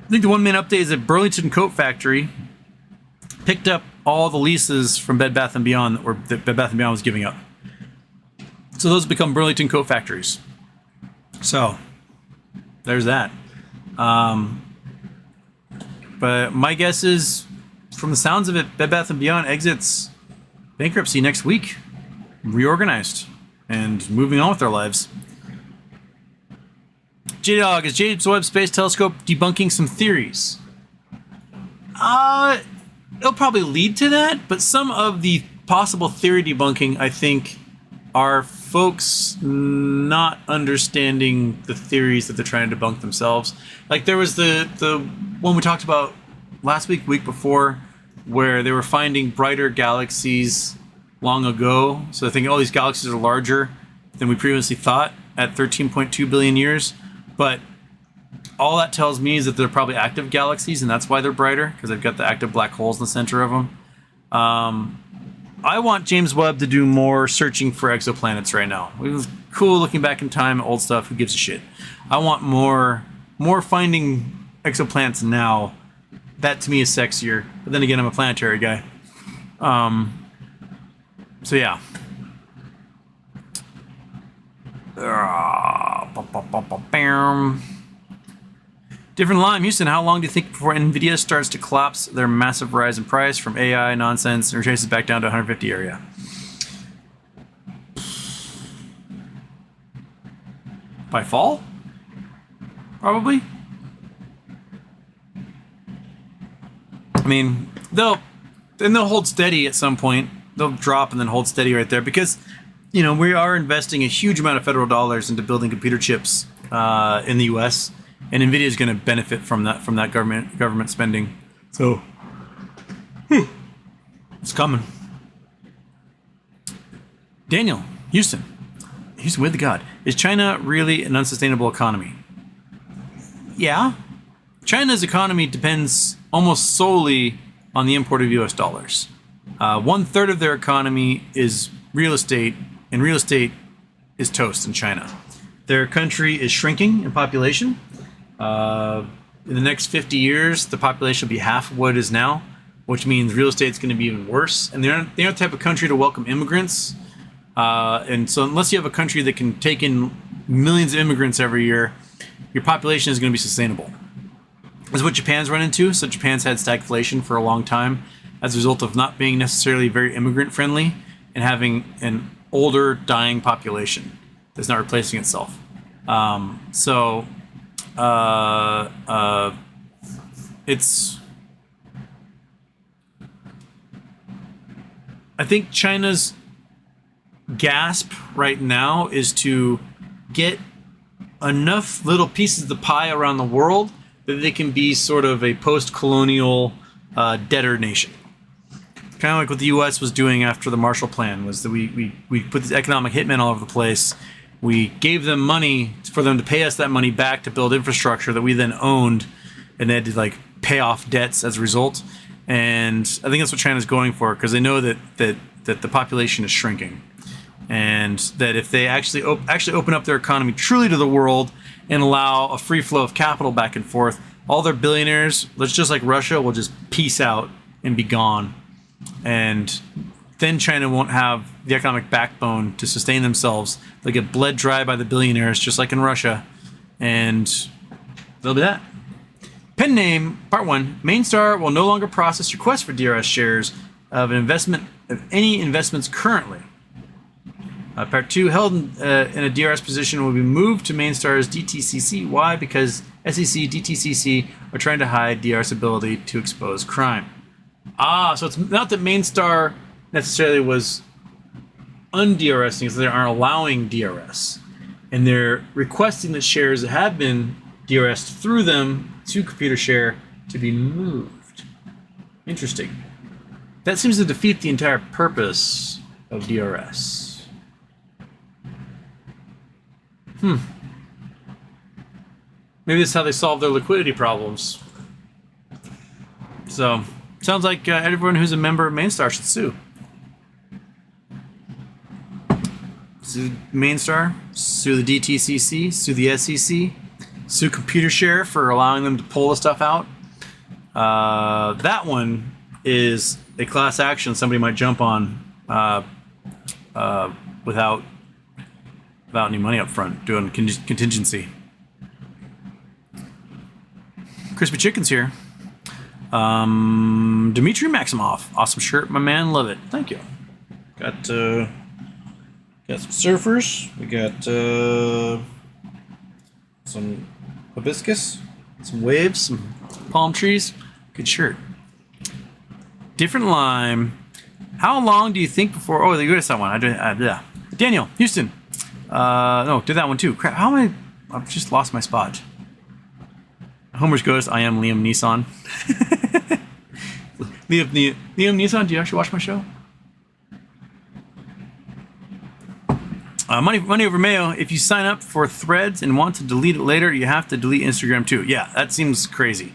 I think the one main update is that Burlington Coat Factory picked up all the leases from Bed Bath & Beyond that Bed Bath & Beyond was giving up. So those become Burlington Coat Factories. So, there's that. But my guess is, from the sounds of it, Bed Bath & Beyond exits bankruptcy next week. Reorganized. And moving on with their lives. J-Dog, is James Webb Space Telescope debunking some theories? It'll probably lead to that, but some of the possible theory debunking, I think, are folks not understanding the theories that they're trying to debunk themselves. Like there was the one we talked about last week before, where they were finding brighter galaxies long ago. So I think all these galaxies are larger than we previously thought at 13.2 billion years. But all that tells me is that they're probably active galaxies, and that's why they're brighter, because they've got the active black holes in the center of them. I want James Webb to do more searching for exoplanets right now. It was cool looking back in time, old stuff, who gives a shit? I want more finding exoplanets now. That to me is sexier. But then again, I'm a planetary guy. So yeah. Different Lime, Houston, how long do you think before NVIDIA starts to collapse their massive rise in price from AI nonsense and traces back down to 150 area? By fall? Probably. I mean, they'll hold steady at some point. They'll drop and then hold steady right there because, you know, we are investing a huge amount of federal dollars into building computer chips in the U.S., and NVIDIA is going to benefit from that government spending. So, it's coming. Daniel, Houston with the God. Is China really an unsustainable economy? Yeah. China's economy depends almost solely on the import of U.S. dollars. 1/3 of their economy is real estate, and real estate is toast in China. Their country is shrinking in population. In the next 50 years, the population will be half of what it is now, which means real estate is going to be even worse. And they're not the type of country to welcome immigrants. And so unless you have a country that can take in millions of immigrants every year, your population is going to be sustainable. That's what Japan's run into. So Japan's had stagflation for a long time as a result of not being necessarily very immigrant friendly and having an older, dying population that's not replacing itself. So it's, I think China's gasp right now is to get enough little pieces of the pie around the world that they can be sort of a post-colonial debtor nation. Kind of like what the U.S. was doing after the Marshall Plan, was that we put these economic hitmen all over the place. We gave them money for them to pay us that money back to build infrastructure that we then owned, and they had to like pay off debts as a result. And I think that's what China's going for, because they know that the population is shrinking, and that if they actually open up their economy truly to the world and allow a free flow of capital back and forth, all their billionaires, just like Russia, will just peace out and be gone. And then China won't have the economic backbone to sustain themselves. They'll get bled dry by the billionaires, just like in Russia, and they'll be that. Pen name, part 1. Mainstar will no longer process requests for DRS shares of any investments currently. Part 2, held in a DRS position will be moved to Mainstar's DTCC. Why? Because SEC, DTCC are trying to hide DRS ability to expose crime. So it's not that Mainstar necessarily was un-DRSing, it's that they aren't allowing DRS. And they're requesting that shares that have been DRSed through them to computer share to be moved. Interesting. That seems to defeat the entire purpose of DRS. Maybe that's how they solve their liquidity problems. So, sounds like everyone who's a member of Mainstar should sue. Sue Mainstar, sue the DTCC, sue the SEC, sue ComputerShare for allowing them to pull the stuff out. That one is a class action somebody might jump on without any money up front, doing contingency. Crispy Chicken's here. Dmitry Maximov, awesome shirt, my man, love it. Thank you. Got some surfers. We got some hibiscus, some waves, some palm trees. Good shirt. Different lime. How long do you think before? Oh, you guys that one. Yeah. Daniel Houston. No, did that one too. Crap. How am I? I've just lost my spot. Homer's Ghost. I am Liam Neeson. Liam Neeson, do you actually watch my show? Money over Mayo. If you sign up for Threads and want to delete it later, you have to delete Instagram too. Yeah, that seems crazy.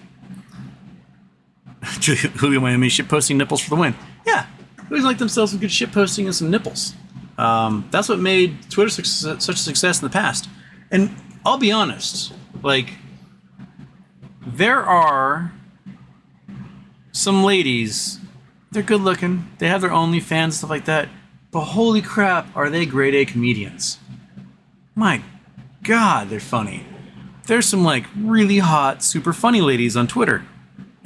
Julio Miami shitposting nipples for the win. Yeah, always like themselves some good shitposting and some nipples. That's what made Twitter such a success in the past. And I'll be honest, like, there are some ladies, they're good looking, they have their OnlyFans and stuff like that, but holy crap, are they grade A comedians. My God, they're funny. There's some like really hot, super funny ladies on Twitter.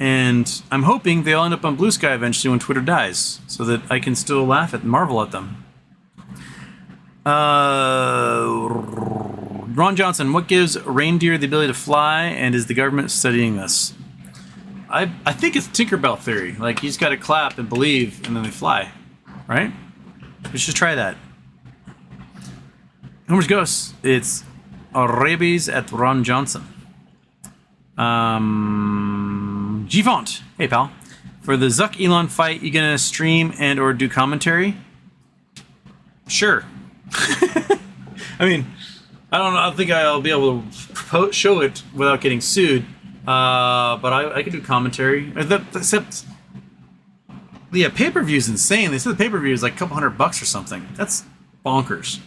And I'm hoping they'll end up on Blue Sky eventually when Twitter dies, so that I can still laugh at and marvel at them. Ron Johnson, what gives reindeer the ability to fly, and is the government studying this? I think it's Tinkerbell theory. Like, you just got to clap and believe, and then they fly, right? We should try that. Homer's Ghost. It's rabies at Ron Johnson. G-Font. Hey, pal. For the Zuck Elon fight, you gonna stream and or do commentary? Sure. I mean, I don't know. I don't think I'll be able to show it without getting sued. But I can do commentary. Except, yeah, pay-per-view is insane. They said the pay-per-view is like a couple $100 or something. That's bonkers.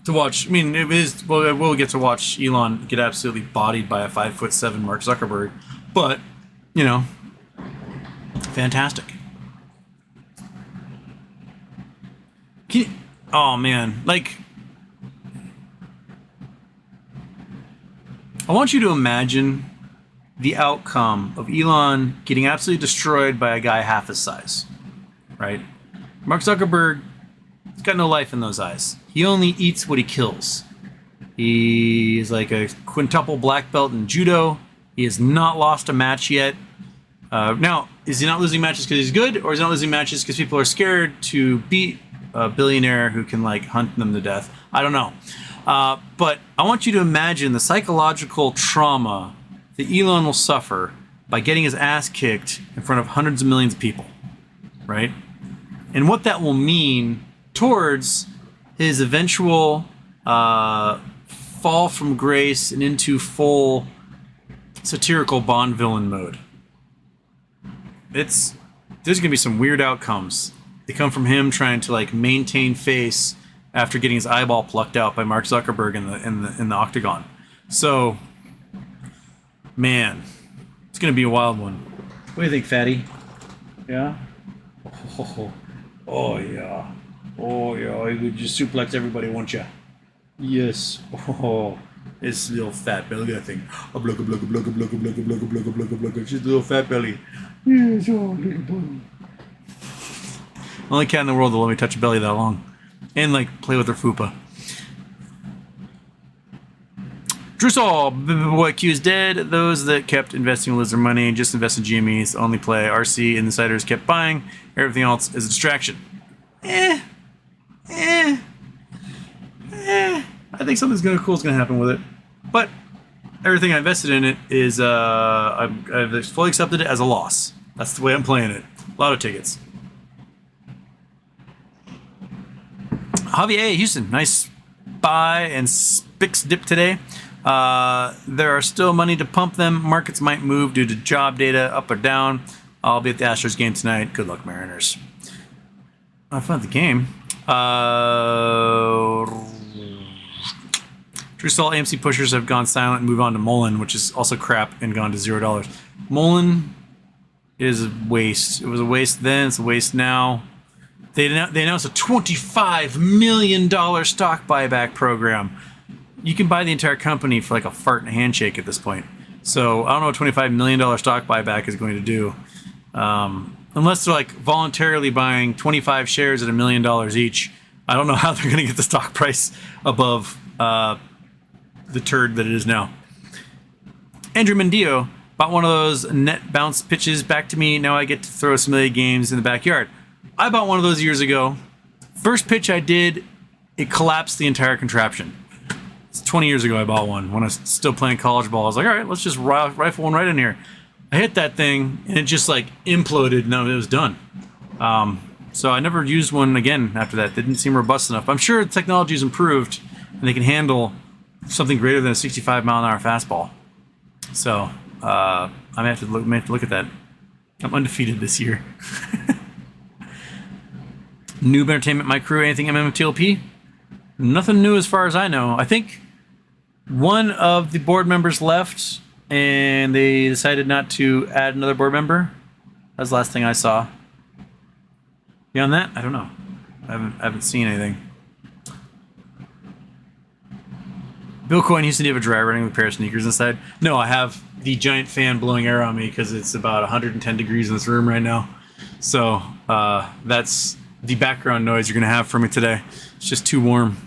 To watch, I mean, it is. Well, we'll get to watch Elon get absolutely bodied by a 5'7" Mark Zuckerberg, but you know, fantastic. Oh man, like, I want you to imagine the outcome of Elon getting absolutely destroyed by a guy half his size, right? Mark Zuckerberg, he's got no life in those eyes. He only eats what he kills. He is like a quintuple black belt in judo. He has not lost a match yet. Now, is he not losing matches because he's good, or is he not losing matches because people are scared to beat a billionaire who can like hunt them to death? I don't know. But I want you to imagine the psychological trauma that Elon will suffer by getting his ass kicked in front of hundreds of millions of people, right? And what that will mean towards his eventual fall from grace and into full satirical Bond villain mode. There's gonna be some weird outcomes. They come from him trying to like maintain face after getting his eyeball plucked out by Mark Zuckerberg in the octagon. So, man, it's gonna be a wild one. What do you think, fatty? Yeah. Oh yeah. Oh yeah. You would just suplex everybody, won't you? Yes. Oh, it's a little fat belly. Look at that thing. A blugga blugga blugga blugga blugga blugga blugga blugga blugga. Just a little fat belly. Yes, oh little bunny. Only cat in the world will let me touch a belly that long, and like play with her fupa. Drusol BBBYQ is dead. Those that kept investing will lose their money. Just invest in GMEs. Only play RC. Insiders kept buying. Everything else is a distraction. I think something cool is going to happen with it. But everything I invested in it is, I've fully accepted it as a loss. That's the way I'm playing it. Lotto tickets. Javier Houston, nice buy and Spix dip today. There are still money to pump them. Markets might move due to job data up or down. I'll be at the Astros game tonight. Good luck, Mariners. Have fun at the game. True Salt AMC pushers have gone silent and moved on to Mullen, which is also crap, and gone to $0. Mullen is a waste. It was a waste then. It's a waste now. They announced a $25 million stock buyback program. You can buy the entire company for like a fart and a handshake at this point. So I don't know what $25 million stock buyback is going to do. Unless they're like voluntarily buying 25 shares at $1 million each. I don't know how they're going to get the stock price above the turd that it is now. Andrew Mendillo bought one of those net bounce pitches back to me. Now I get to throw simulated games in the backyard. I bought one of those years ago. First pitch I did, it collapsed the entire contraption. It's 20 years ago I bought one when I was still playing college ball. I was like, all right, let's just rifle one right in here. I hit that thing and it just like imploded and it was done. So I never used one again after that. They didn't seem robust enough. I'm sure the technology's improved and they can handle something greater than a 65 mile an hour fastball. So I may have to look at that. I'm undefeated this year. Noob Entertainment, my crew, anything MMTLP? Nothing new as far as I know. I think one of the board members left and they decided not to add another board member. That's the last thing I saw. Beyond that, I don't know. I haven't seen anything. Bill Coyne used to have a dry running with a pair of sneakers inside. No, I have the giant fan blowing air on me because it's about 110 degrees in this room right now. So that's the background noise you're going to have from me today. It's just too warm.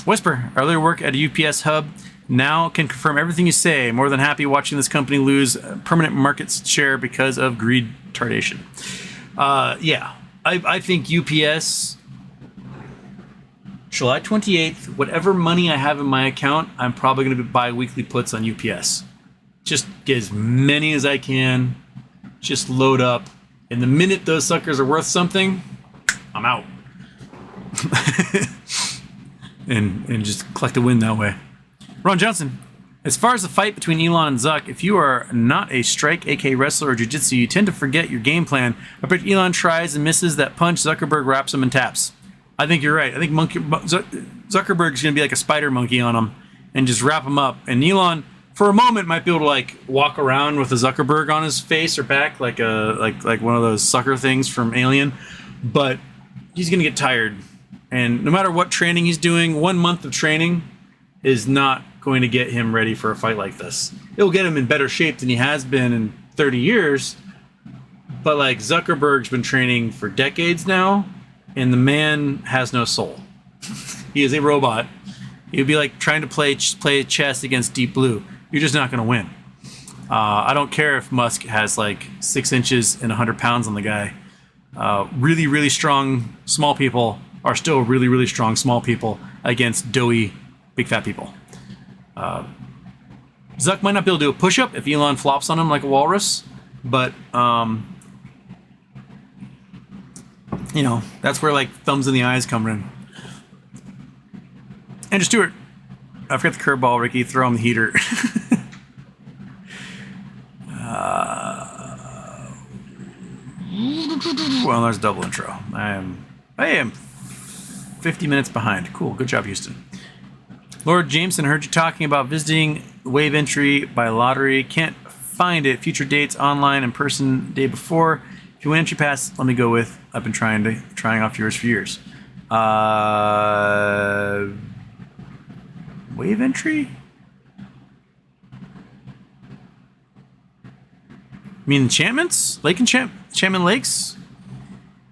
Whisper, earlier work at a UPS hub. Now can confirm everything you say. More than happy watching this company lose permanent market share because of greed tardation. Yeah, I think UPS, July 28th, whatever money I have in my account, I'm probably going to buy weekly puts on UPS. Just get as many as I can. Just load up. And the minute those suckers are worth something, I'm out. and just collect a win that way. Ron Johnson, as far as the fight between Elon and Zuck, if you are not a strike, aka wrestler or jiu-jitsu, you tend to forget your game plan. I bet Elon tries and misses that punch, Zuckerberg wraps him and taps. I think you're right. I think Zuckerberg's going to be like a spider monkey on him and just wrap him up. And Elon, for a moment, might be able to like walk around with a Zuckerberg on his face or back, like one of those sucker things from Alien. But he's going to get tired. And no matter what training he's doing, 1 month of training is not going to get him ready for a fight like this. It'll get him in better shape than he has been in 30 years. But like Zuckerberg's been training for decades now, and the man has no soul. He is a robot, It'd be like trying to play chess against Deep Blue. You're just not going to win. I don't care if Musk has like 6 inches and 100 pounds on the guy. Really, really strong small people are still really, really strong small people against doughy, big fat people. Zuck might not be able to do a push-up if Elon flops on him like a walrus, but you know, that's where like thumbs in the eyes come in. Andrew Stewart, I forgot the curveball, Ricky. Throw him the heater. Well, there's a double intro. I am 50 minutes behind. Cool. Good job, Houston. Lord Jameson, heard you talking about visiting wave entry by lottery. Can't find it. Future dates online in person day before. If you win entry pass, let me go with. I've been trying off yours for years. Wave entry? You mean enchantments? Enchantment Lakes?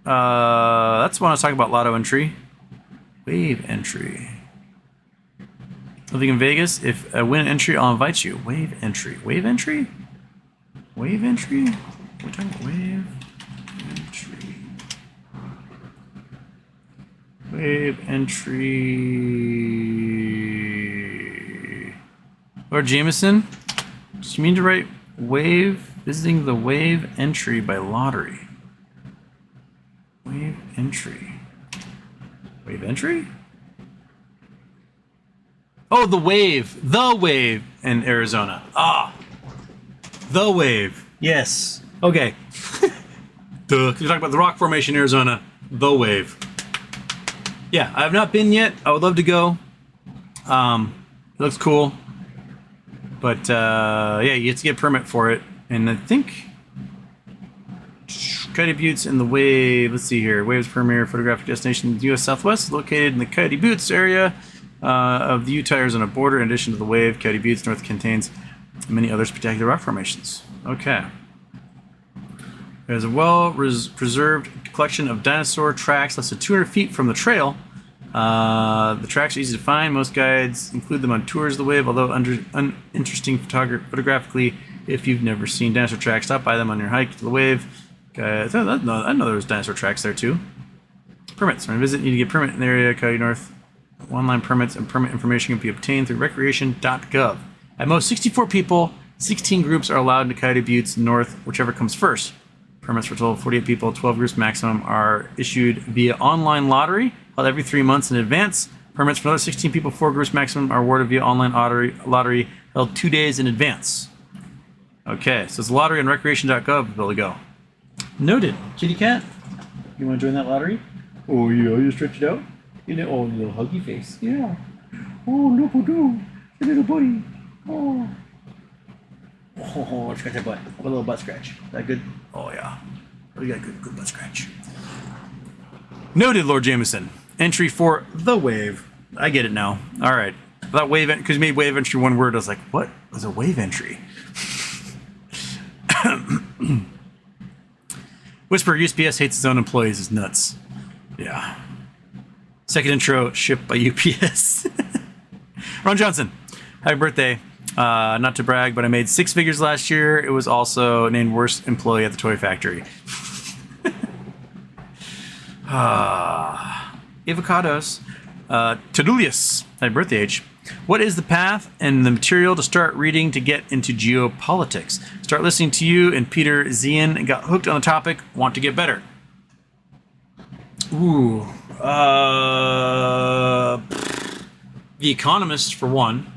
That's when I was talking about lotto entry. Wave entry. Living in Vegas. If I win entry, I'll invite you. Wave entry. Wave entry? Wave entry? We're talking about wave entry. Wave entry. Lord Jameson, do you mean to write wave? Visiting the wave entry by lottery. Wave entry. Wave entry? Oh, the wave. The wave in Arizona. Ah. The wave. Yes. Okay. Duh. You're talking about the rock formation in Arizona. The wave. Yeah, I have not been yet. I would love to go. It looks cool. But yeah, you have to get a permit for it. And I think Coyote Buttes in the wave. Let's see here. Wave's premier photographic destination, U.S. Southwest, located in the Coyote Buttes area of the Utah Arizona border. In addition to the wave, Coyote Buttes North contains many other spectacular rock formations. Okay. There's a well-preserved collection of dinosaur tracks less than 200 feet from the trail. The tracks are easy to find. Most guides include them on tours of the wave, although uninteresting photographically. If you've never seen dinosaur tracks, stop by them on your hike to the wave. I know there was dinosaur tracks there too. Permits. When you visit, you need to get permit in the area. Coyote North. Online permits and permit information can be obtained through recreation.gov. At most 64 people, 16 groups are allowed into Coyote Buttes North, whichever comes first. Permits for a total of 48 people, 12 groups maximum, are issued via online lottery, held every 3 months in advance. Permits for another 16 people, 4 groups maximum, are awarded via online lottery held 2 days in advance. Okay, so it's lottery on recreation.gov to be able to go. Noted. Kitty cat, you want to join that lottery? Oh, yeah, you stretch it out? You know, oh, little huggy face. Yeah. Oh, look, do. Your little buddy. Oh. Oh, scratch that butt. A little butt scratch. Is that good? Oh, yeah. Oh, you got a good butt scratch. Noted, Lord Jameson. Entry for the wave. I get it now. All right. I thought wave, because you made wave entry one word. I was like, what was a wave entry? Whisper, USPS hates its own employees is nuts. Yeah. Second intro, shipped by UPS. Ron Johnson, happy birthday. Not to brag, but I made 6 figures last year. It was also named worst employee at the toy factory. Avocados. Tadulius, happy birthday age. What is the path and the material to start reading to get into geopolitics? Start listening to you and Peter Zien and got hooked on the topic. Want to get better. Ooh. The Economist, for one,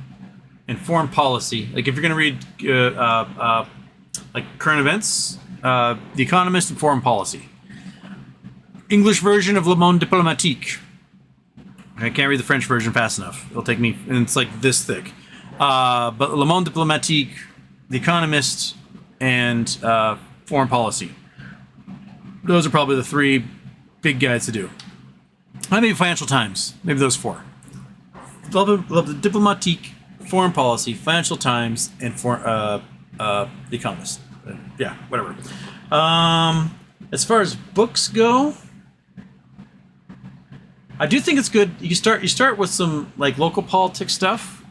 and foreign policy. Like, if you're going to read like current events, The Economist and foreign policy. English version of Le Monde Diplomatique. I can't read the French version fast enough. It'll take me, and it's like this thick. But Le Monde Diplomatique, The Economist, and foreign policy. Those are probably the 3 big guides to do. Maybe Financial Times. Maybe those 4. Love the Diplomatique, foreign policy, Financial Times, and The Economist. Yeah, whatever. As far as books go, I do think it's good. You start with some like local politics stuff.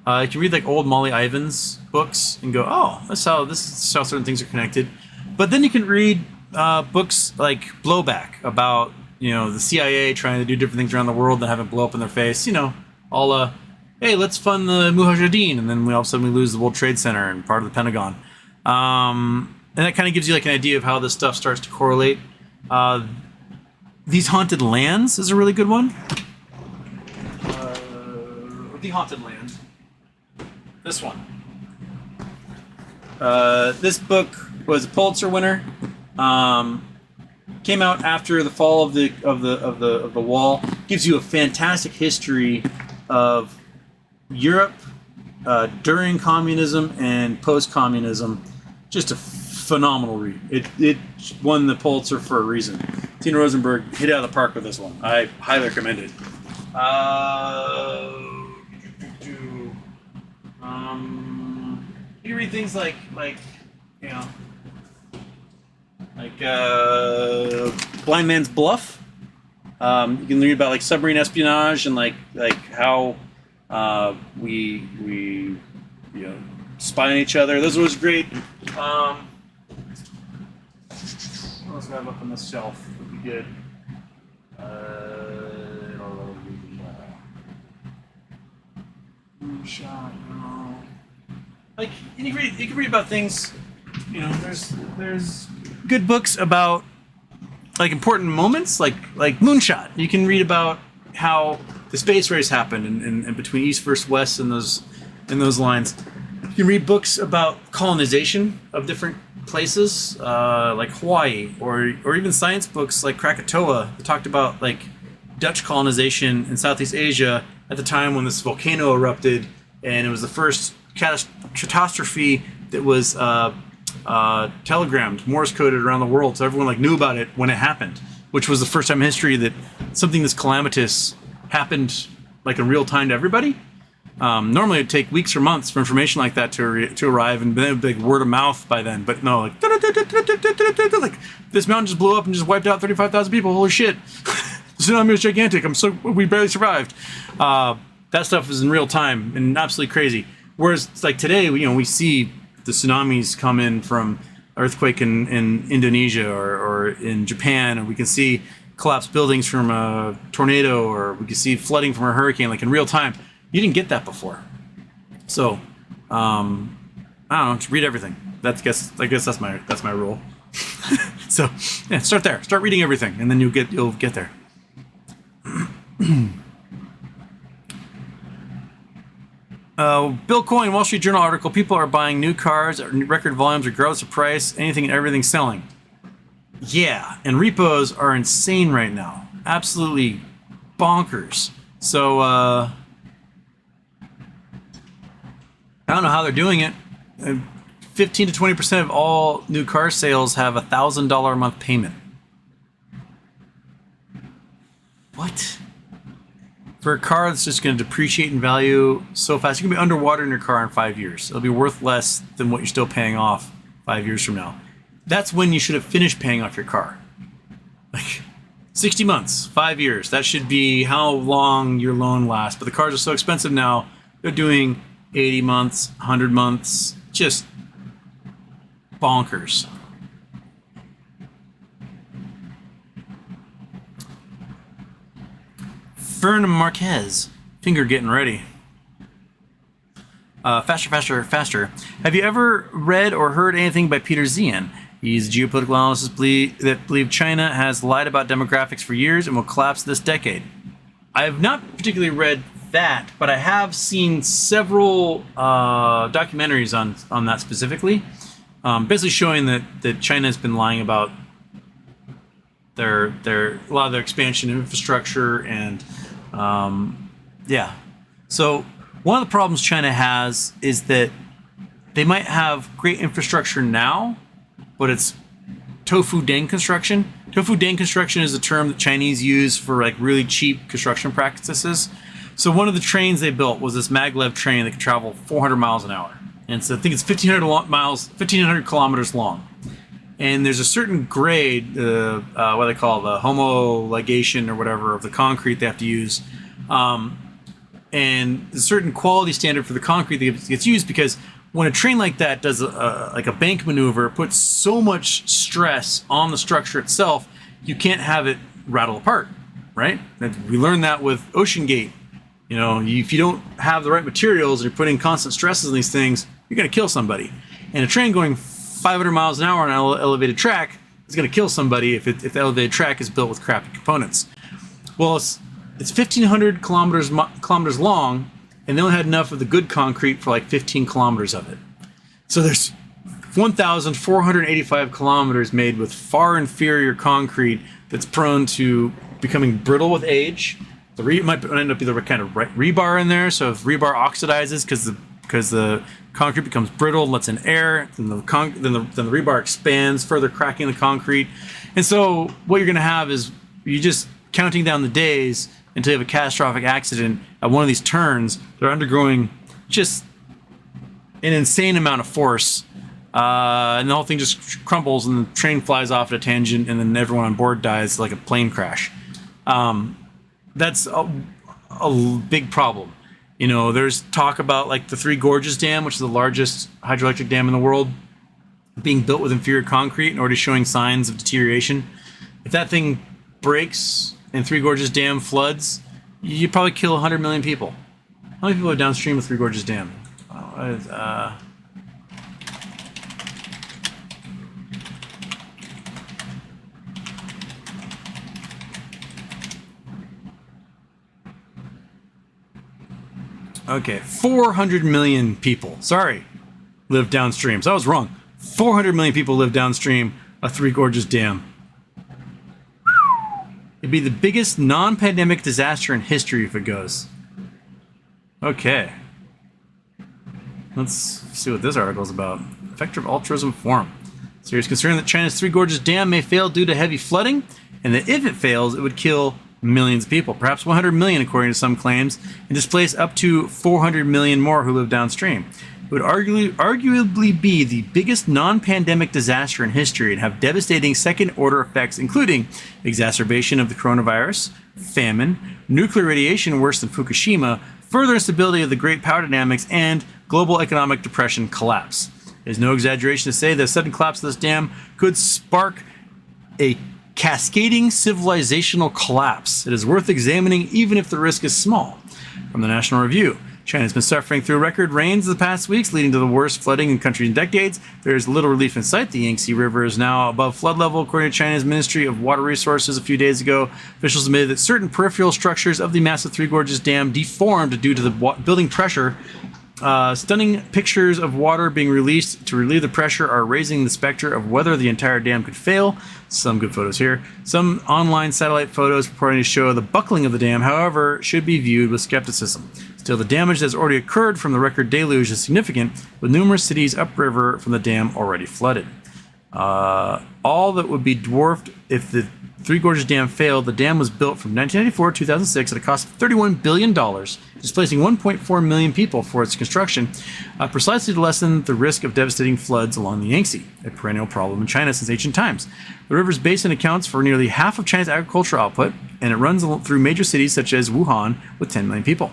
You can read like old Molly Ivins books and go, oh, this is how certain things are connected. But then you can read books like Blowback about the CIA trying to do different things around the world and have it blow up in their face. All hey, let's fund the Mujahideen, and then all of a sudden we lose the World Trade Center and part of the Pentagon. And that kind of gives you like an idea of how this stuff starts to correlate. These Haunted Lands is a really good one. The Haunted Land. This one. This book was a Pulitzer winner. Came out after the fall of the wall. Gives you a fantastic history of Europe during communism and post-communism. Just a phenomenal read. It won the Pulitzer for a reason. Tina Rosenberg hit it out of the park with this one. I highly recommend it. You read things like Blind Man's Bluff. You can read about like submarine espionage and like how we spy on each other. Those was great. What else do I have up on this shelf? Would be good. Shot. Like you can read about things. There's good books about like important moments, like Moonshot. You can read about how the space race happened and between East versus West and those lines. You can read books about colonization of different places, like Hawaii, or even science books like Krakatoa that talked about like Dutch colonization in Southeast Asia at the time when this volcano erupted, and it was the first catastrophe that was telegrammed, Morse coded around the world, so everyone like knew about it when it happened, which was the first time in history that something this calamitous happened like in real time to everybody. Normally it'd take weeks or months for information like that to arrive, and then it'd be like word of mouth by then. But no, like this mountain just blew up and just wiped out 35,000 people. Holy shit! The tsunami was gigantic. We barely survived. That stuff is in real time and absolutely crazy. Whereas it's like today, we see the tsunamis come in from earthquake in Indonesia or in Japan, or we can see collapsed buildings from a tornado, or we can see flooding from a hurricane, like in real time. You didn't get that before. So, I don't know, just read everything. I guess that's my rule. So, yeah, start there. Start reading everything, and then you'll get there. Bill Coyne, Wall Street Journal article, people are buying new cars at record volumes regardless of price, anything and everything selling. Yeah, and repos are insane right now. Absolutely bonkers. So, I don't know how they're doing it. 15 to 20% of all new car sales have a $1,000 a month payment. What? For a car that's just going to depreciate in value so fast, you can be underwater in your car in 5 years. It'll be worth less than what you're still paying off 5 years from now. That's when you should have finished paying off your car. Like 60 months, 5 years. That should be how long your loan lasts. But the cars are so expensive now, they're doing 80 months, 100 months, just bonkers. Fern Marquez, finger getting ready. Faster. Have you ever read or heard anything by Peter Zian? He's a geopolitical analyst that believes China has lied about demographics for years and will collapse this decade. I have not particularly read that, but I have seen several documentaries on that specifically, basically showing that China has been lying about a lot of their expansion infrastructure and yeah. So one of the problems China has is that they might have great infrastructure now, but it's tofu deng construction. Tofu deng construction is a term that Chinese use for like really cheap construction practices. So one of the trains they built was this maglev train that could travel 400 miles an hour. And so I think it's 1,500 kilometers long. and there's a certain grade, what they call the homologation or whatever of the concrete they have to use, and a certain quality standard for the concrete that gets used, because when a train like that does like a bank maneuver, it puts so much stress on the structure itself, you can't have it rattle apart, right? We learned that with Ocean Gate. You know, if you don't have the right materials and you're putting constant stresses on these things, you're going to kill somebody. And a train going 500 miles an hour on an elevated track is going to kill somebody if the elevated track is built with crappy components. Well, it's 1,500 kilometers long, and they only had enough of the good concrete for like 15 kilometers of it. So there's 1,485 kilometers made with far inferior concrete that's prone to becoming brittle with age. It might end up be the kind of rebar in there. So if rebar oxidizes because the concrete becomes brittle and lets in air, then the rebar expands, further cracking the concrete. And so what you're going to have is you just counting down the days until you have a catastrophic accident at one of these turns. They're undergoing just an insane amount of force, and the whole thing just crumbles, and the train flies off at a tangent, and then everyone on board dies like a plane crash. That's a big problem. You know, there's talk about like the Three Gorges Dam, which is the largest hydroelectric dam in the world, being built with inferior concrete and already showing signs of deterioration. If that thing breaks and Three Gorges Dam floods, you probably kill 100 million people. How many people are downstream of Three Gorges Dam? Okay, 400 million people. Sorry, live downstream. So I was wrong. 400 million people live downstream of Three Gorges Dam. It'd be the biggest non-pandemic disaster in history if it goes. Okay. Let's see what this article is about. Effective altruism forum. Serious concern that China's Three Gorges Dam may fail due to heavy flooding, and that if it fails, it would kill millions of people, perhaps 100 million according to some claims, and displace up to 400 million more who live downstream. It would arguably be the biggest non-pandemic disaster in history and have devastating second-order effects, including exacerbation of the coronavirus, famine, nuclear radiation worse than Fukushima, further instability of the Great Power Dynamics, and global economic depression collapse. It is no exaggeration to say that a sudden collapse of this dam could spark a cascading civilizational collapse. It is worth examining even if the risk is small. From the National Review, China has been suffering through record rains the past weeks, leading to the worst flooding in the country in decades. There is little relief in sight. The Yangtze River is now above flood level, according to China's Ministry of Water Resources a few days ago. Officials admitted that certain peripheral structures of the massive Three Gorges Dam deformed due to the building pressure. Stunning pictures of water being released to relieve the pressure are raising the specter of whether the entire dam could fail. Some good photos here. Some online satellite photos purporting to show the buckling of the dam, however, should be viewed with skepticism. Still, the damage that has already occurred from the record deluge is significant, with numerous cities upriver from the dam already flooded. All that would be dwarfed if the Three Gorges Dam failed. The dam was built from 1994 to 2006 at a cost of $31 billion, displacing 1.4 million people for its construction, precisely to lessen the risk of devastating floods along the Yangtze, a perennial problem in China since ancient times. The river's basin accounts for nearly half of China's agricultural output, and it runs through major cities such as Wuhan with 10 million people.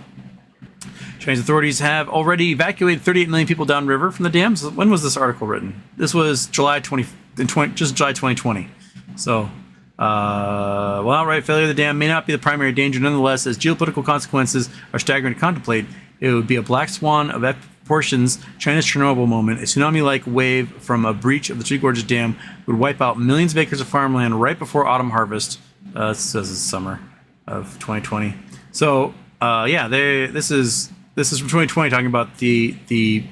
Chinese authorities have already evacuated 38 million people downriver from the dam. So when was this article written? This was July 2020. So, while outright failure of the dam may not be the primary danger, nonetheless, as geopolitical consequences are staggering to contemplate, it would be a black swan of proportions. China's Chernobyl moment, a tsunami-like wave from a breach of the Three Gorges Dam, would wipe out millions of acres of farmland right before autumn harvest. It says it's summer of 2020. So, this is from 2020, talking about the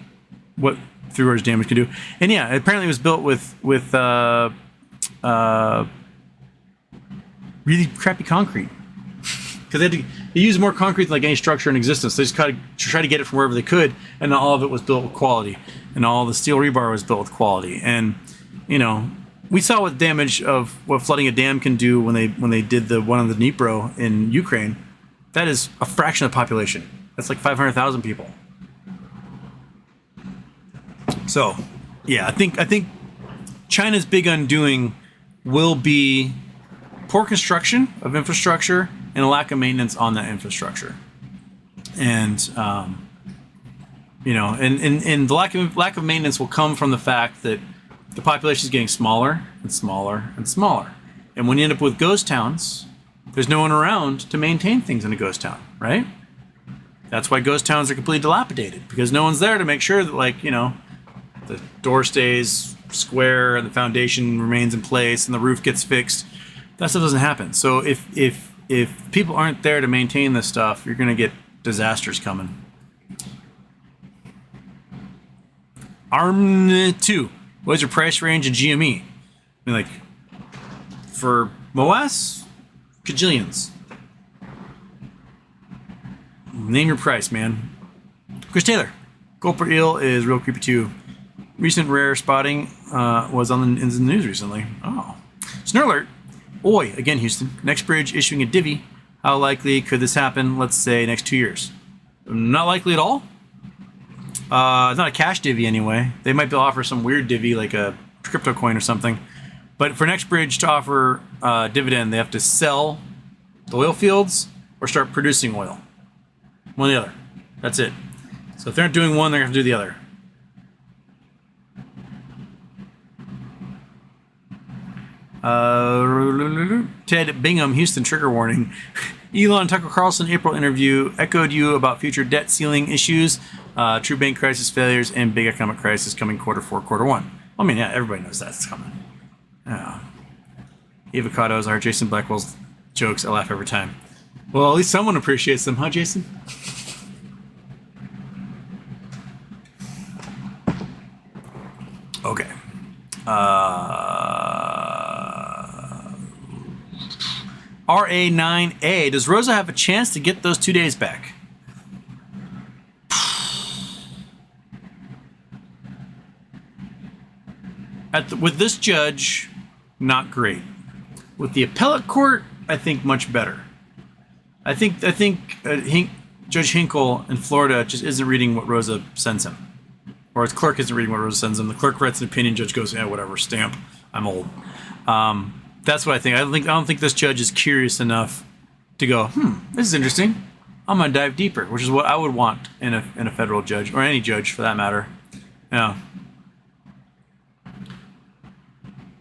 what Three Gorges damage can do. And yeah, apparently it was built with really crappy concrete, because they use more concrete than like any structure in existence. They just kind of try to get it from wherever they could, and all of it was built with quality, and all the steel rebar was built with quality. And you know, we saw what damage of what flooding a dam can do when they did the one on the Dnipro in Ukraine. That is a fraction of the population. That's like 500,000 people. So, yeah, I think China's big undoing will be poor construction of infrastructure and a lack of maintenance on that infrastructure. And, you know, and the lack of maintenance will come from the fact that the population is getting smaller and smaller and smaller. And when you end up with ghost towns, there's no one around to maintain things in a ghost town, right? That's why ghost towns are completely dilapidated, because no one's there to make sure that, like, you know, the door stays square and the foundation remains in place and the roof gets fixed. That stuff doesn't happen. So if people aren't there to maintain this stuff, you're going to get disasters coming. ARM 2. What's your price range in GME? I mean, like, for MOS, gajillions. Name your price, man. Chris Taylor. Gulper Eel is real creepy too. Recent rare spotting was in the news recently. Oh. Snurlert. Oi, again, Houston. Next bridge issuing a divvy. How likely could this happen, let's say, next 2 years? Not likely at all. It's not a cash divvy anyway. They might be able to offer some weird divvy, like a crypto coin or something. But for next bridge to offer dividend, they have to sell the oil fields or start producing oil. One or the other. That's it. So if they're not doing one, they're going to do the other. Ted Bingham, Houston, trigger warning. Elon Tucker Carlson April interview echoed you about future debt ceiling issues, true bank crisis failures, and big economic crisis coming Q4, Q1. I mean, yeah, everybody knows that's coming. Avocados are Jason Blackwell's jokes. I laugh every time. Well, at least someone appreciates them, huh, Jason? Okay. RA9A. Does Rosa have a chance to get those 2 days back? With this judge, not great. With the appellate court, I think much better. I think Judge Hinkle in Florida just isn't reading what Rosa sends him. Or his clerk isn't reading what Rosa sends him. The clerk writes an opinion, judge goes, yeah, whatever, stamp. I'm old. That's what I think. I don't think this judge is curious enough to go, this is interesting. I'm gonna dive deeper, which is what I would want in a federal judge, or any judge for that matter. Yeah.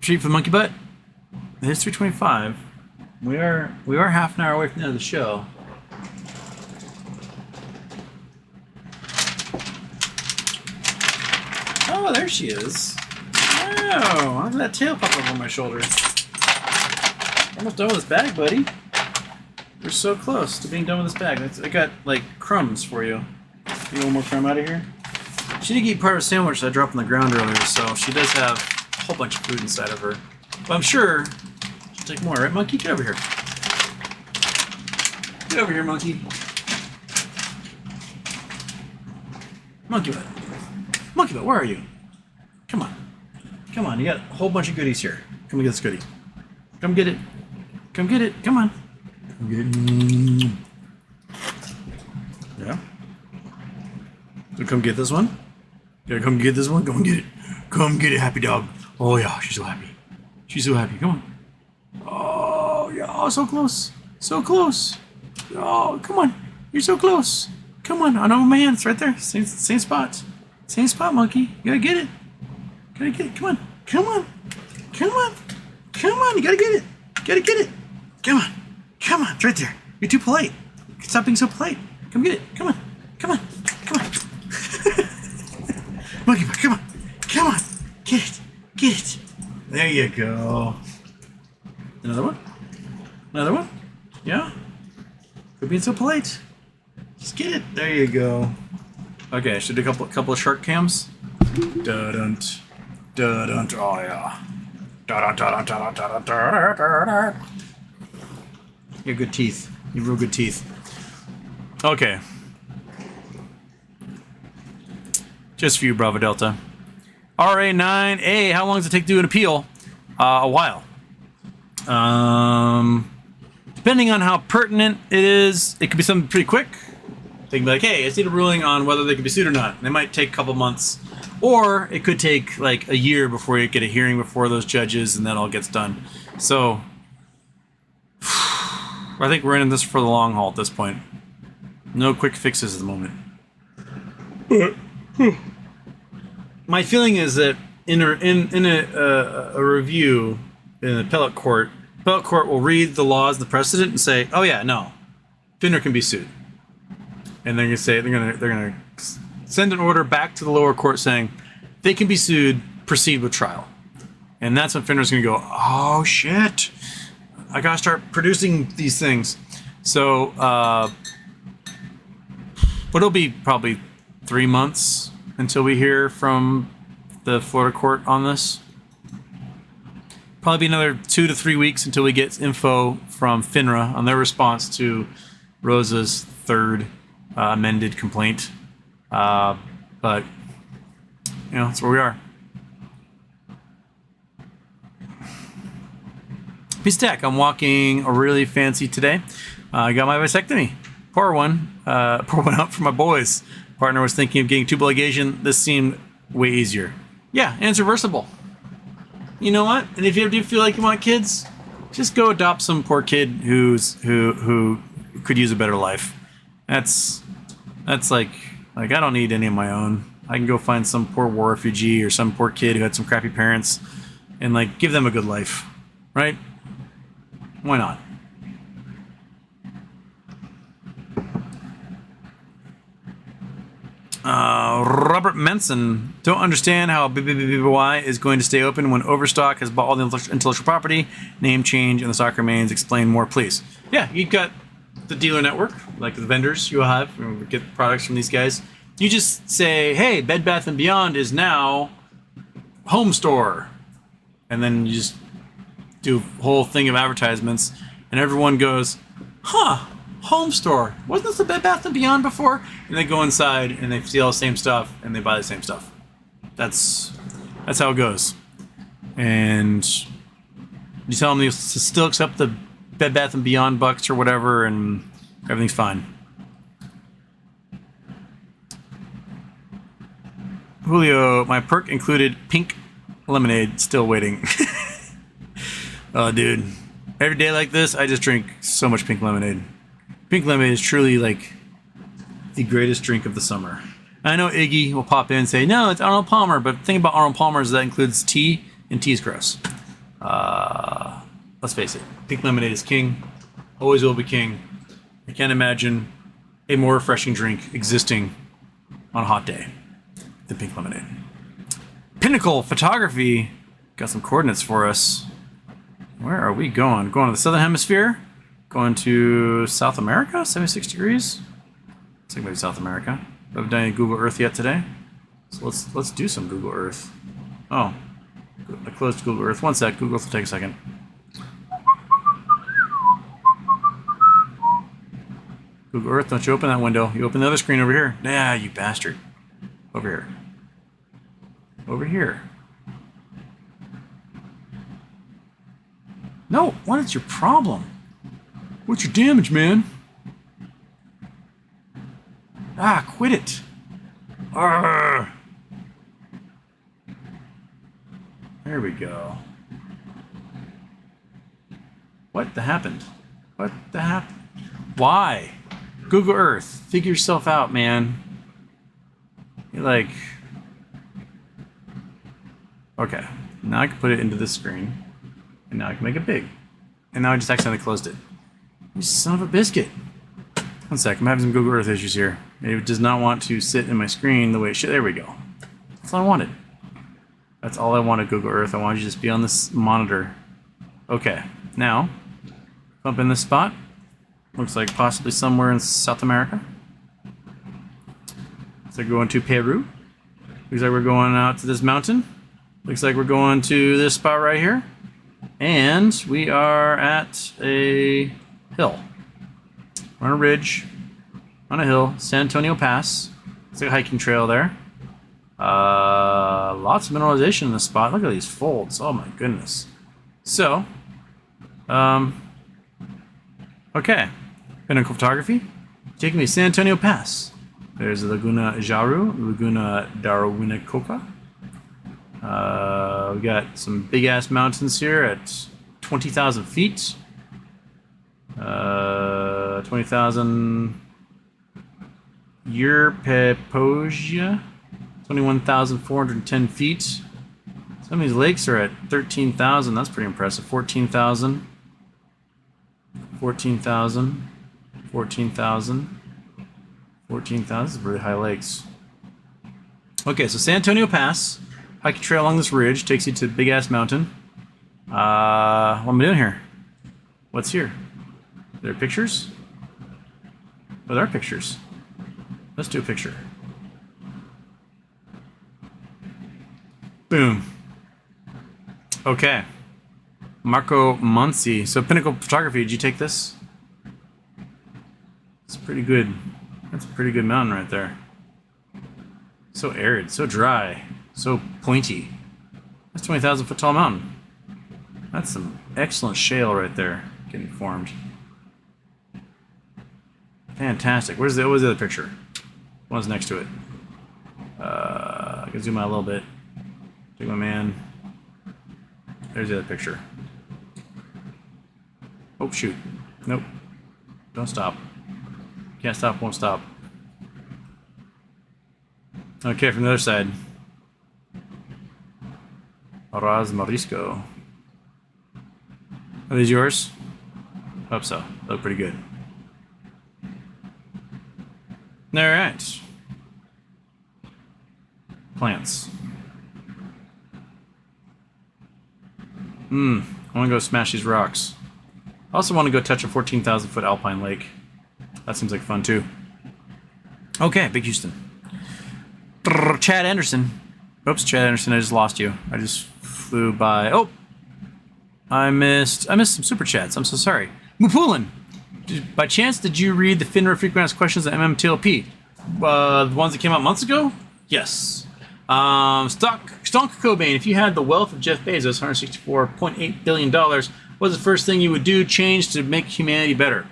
Treat for the monkey butt. It is 3:25. We are half an hour away from the end of the show. Oh, there she is. Oh, look at that tail pop up on my shoulder. Almost done with this bag, buddy. We're so close to being done with this bag. I got, like, crumbs for you. Get one more crumb out of here. She did eat part of a sandwich that I dropped on the ground earlier, so she does have a whole bunch of food inside of her. But I'm sure she'll take more, right, monkey? Get over here. Get over here, monkey. Monkey butt. Monkey butt, where are you? Come on. Come on, you got a whole bunch of goodies here. Come and get this goodie. Come get it. Come get it. Come on. Come get it. Yeah. So come get this one. You gotta come get this one. Come and get it. Come get it, happy dog. Oh yeah, she's so happy. She's so happy. Come on. Oh yeah, oh, so close. So close. Oh, come on. You're so close. Come on. I know my hands right there. Same spot. Same spot, monkey. You gotta get it. Gotta get it. Come on. Come on. Come on. Come on. You gotta get it. Gotta get it. Come on. Come on. It's right there. You're too polite. Stop being so polite. Come get it. Come on. Come on. Come on. Monkey, come on. Come on. Get it. Get it. There you go. Another one? Another one? Yeah? Quit being so polite. Just get it. There you go. Okay, I should do a couple of shark cams. Da-dunt. Da-dunt. Oh, yeah. Da-dunt, da-dunt, da-dunt, da-dunt, da-dunt, da-dunt. You have good teeth. You have real good teeth. Okay. Just for you, Bravo Delta. RA9A, how long does it take to do an appeal? A while. Depending on how pertinent it is, it could be something pretty quick. They can be like, hey, I just need a ruling on whether they can be sued or not. And they might take a couple months. Or it could take like a year before you get a hearing before those judges, and that all gets done. So I think we're in this for the long haul at this point. No quick fixes at the moment. My feeling is that in a review in the appellate court will read the laws and the precedent and say, "Oh yeah, no, FNGR can be sued," and they're gonna send an order back to the lower court saying they can be sued. Proceed with trial, and that's when FNGR's gonna go, "Oh shit, I gotta start producing these things." So, but it'll be probably 3 months until we hear from the Florida court on this. Probably be another 2 to 3 weeks until we get info from FNGR on their response to Rosa's third amended complaint. But, that's where we are. Peace tech. I'm walking really fancy today. I got my vasectomy. Pour one out for my boys. Partner was thinking of getting tubal ligation. This seemed way easier. Yeah, and it's reversible. You know what? And if you do feel like you want kids, just go adopt some poor kid who could use a better life. That's like I don't need any of my own. I can go find some poor war refugee or some poor kid who had some crappy parents and like give them a good life, right? Why not? Robert Menson, don't understand how BBBY is going to stay open when Overstock has bought all the intellectual property. Name change and the stock remains. Explain more, please. Yeah, you've got the dealer network, like the vendors you have, get products from these guys. You just say, hey, Bed Bath & Beyond is now Home Store. And then you just do a whole thing of advertisements, and everyone goes, huh, Home Store. Wasn't this a Bed Bath & Beyond before? And they go inside, and they see all the same stuff, and they buy the same stuff. That's how it goes. And you tell them to still accept the Bed Bath & Beyond bucks or whatever, and everything's fine. Julio, my perk included pink lemonade. Still waiting. Oh, dude. Every day like this, I just drink so much pink lemonade. Pink lemonade is truly like the greatest drink of the summer. I know Iggy will pop in and say, no, it's Arnold Palmer, but the thing about Arnold Palmer is that includes tea, and tea is gross. Let's face it, pink lemonade is king, always will be king. I can't imagine a more refreshing drink existing on a hot day than pink lemonade. Pinnacle Photography got some coordinates for us. Where are we going? Going to the Southern Hemisphere? Going to South America? 76 degrees? Looks like maybe South America. I haven't done any Google Earth yet today. So let's do some Google Earth. Oh, I closed Google Earth. One sec. Google Earth will take a second. Google Earth, don't you open that window. You open the other screen over here. Nah, you bastard. Over here. Over here. No, what is your problem? What's your damage, man? Ah, quit it. Arrgh. There we go. What the happened? What the happened? Why? Google Earth, figure yourself out, man. You're like... Okay, now I can put it into this screen. And now I can make it big. And now I just accidentally closed it. You son of a biscuit. One sec, I'm having some Google Earth issues here. It does not want to sit in my screen the way it should. There we go. That's all I wanted. That's all I wanted, Google Earth. I wanted you to just be on this monitor. Okay, now, up in this spot. Looks like possibly somewhere in South America. Looks like we're going to Peru. Looks like we're going out to this mountain. Looks like we're going to this spot right here. And we are at a hill. We're on a ridge, on a hill, San Antonio Pass. It's like a hiking trail there. Lots of mineralization in this spot. Look at these folds. Oh my goodness. So, okay. Pinnacle Photography. Taking me to San Antonio Pass. There's Laguna Jaru, Laguna Darwinicoca. We got some big ass mountains here at 20,000 feet. 20,000 Yerpeposia, 21,410 feet. Some of these lakes are at 13,000. That's pretty impressive. 14,000. 14,000. 14,000. 14,000. This is really high lakes. Okay, so San Antonio Pass. Hiking trail along this ridge takes you to the big ass mountain. What am I doing here? What's here? Are there pictures? Oh, there are pictures. Let's do a picture. Boom. Okay. Marco Monsi. So Pinnacle Photography, did you take this? It's pretty good. That's a pretty good mountain right there. So arid, so dry, so pointy. That's 20,000 foot tall mountain. That's some excellent shale right there getting formed. Fantastic. What was the other picture? One's next to it. I can zoom out a little bit. Take my man. There's the other picture. Oh, shoot. Nope. Don't stop. Can't stop, won't stop. Okay, from the other side. Raz Morisco. Are these yours? Hope so. They look pretty good. Alright. Plants. I want to go smash these rocks. I also want to go touch a 14,000 foot alpine lake. That seems like fun too. Okay, Big Houston. Chad Anderson. Oops, Chad Anderson, I just lost you. I just flew by. Oh! I missed some super chats. I'm so sorry. Mupulin. By chance, did you read the FINRA frequent asked questions at MMTLP? The ones that came out months ago? Yes. Stonk Cobain, if you had the wealth of Jeff Bezos, $164.8 billion, what was the first thing you would do, change to make humanity better?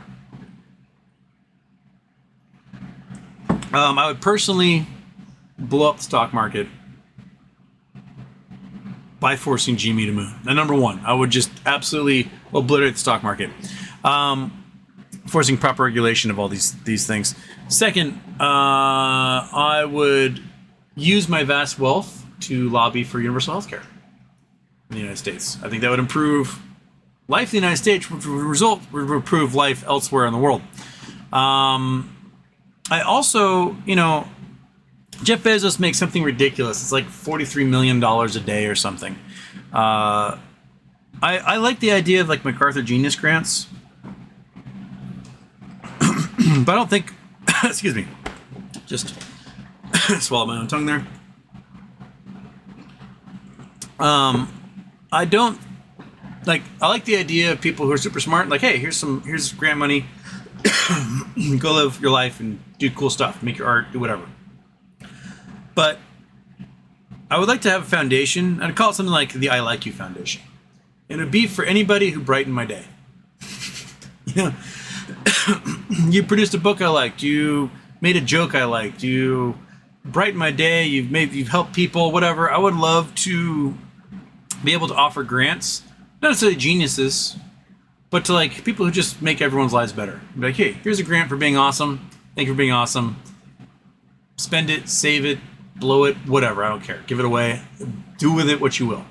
I would personally blow up the stock market by forcing Jimmy to move. And number one, I would just absolutely obliterate the stock market. Forcing proper regulation of all these things. Second, I would use my vast wealth to lobby for universal health care in the United States. I think that would improve life in the United States, which would improve life elsewhere in the world. I also, Jeff Bezos makes something ridiculous. It's like $43 million a day or something. I like the idea of like MacArthur Genius Grants. But I don't think, excuse me, just swallowed my own tongue there. I like the idea of people who are super smart, like, hey, here's grant money, go live your life and do cool stuff, make your art, do whatever. But I would like to have a foundation. I'd call it something like the I Like You Foundation. And it would be for anybody who brightened my day. You produced a book I liked. You made a joke I liked. You brightened my day. You've helped people. Whatever. I would love to be able to offer grants, not necessarily geniuses, but to like people who just make everyone's lives better. Be like, hey, here's a grant for being awesome. Thank you for being awesome. Spend it, save it, blow it, whatever. I don't care. Give it away. Do with it what you will.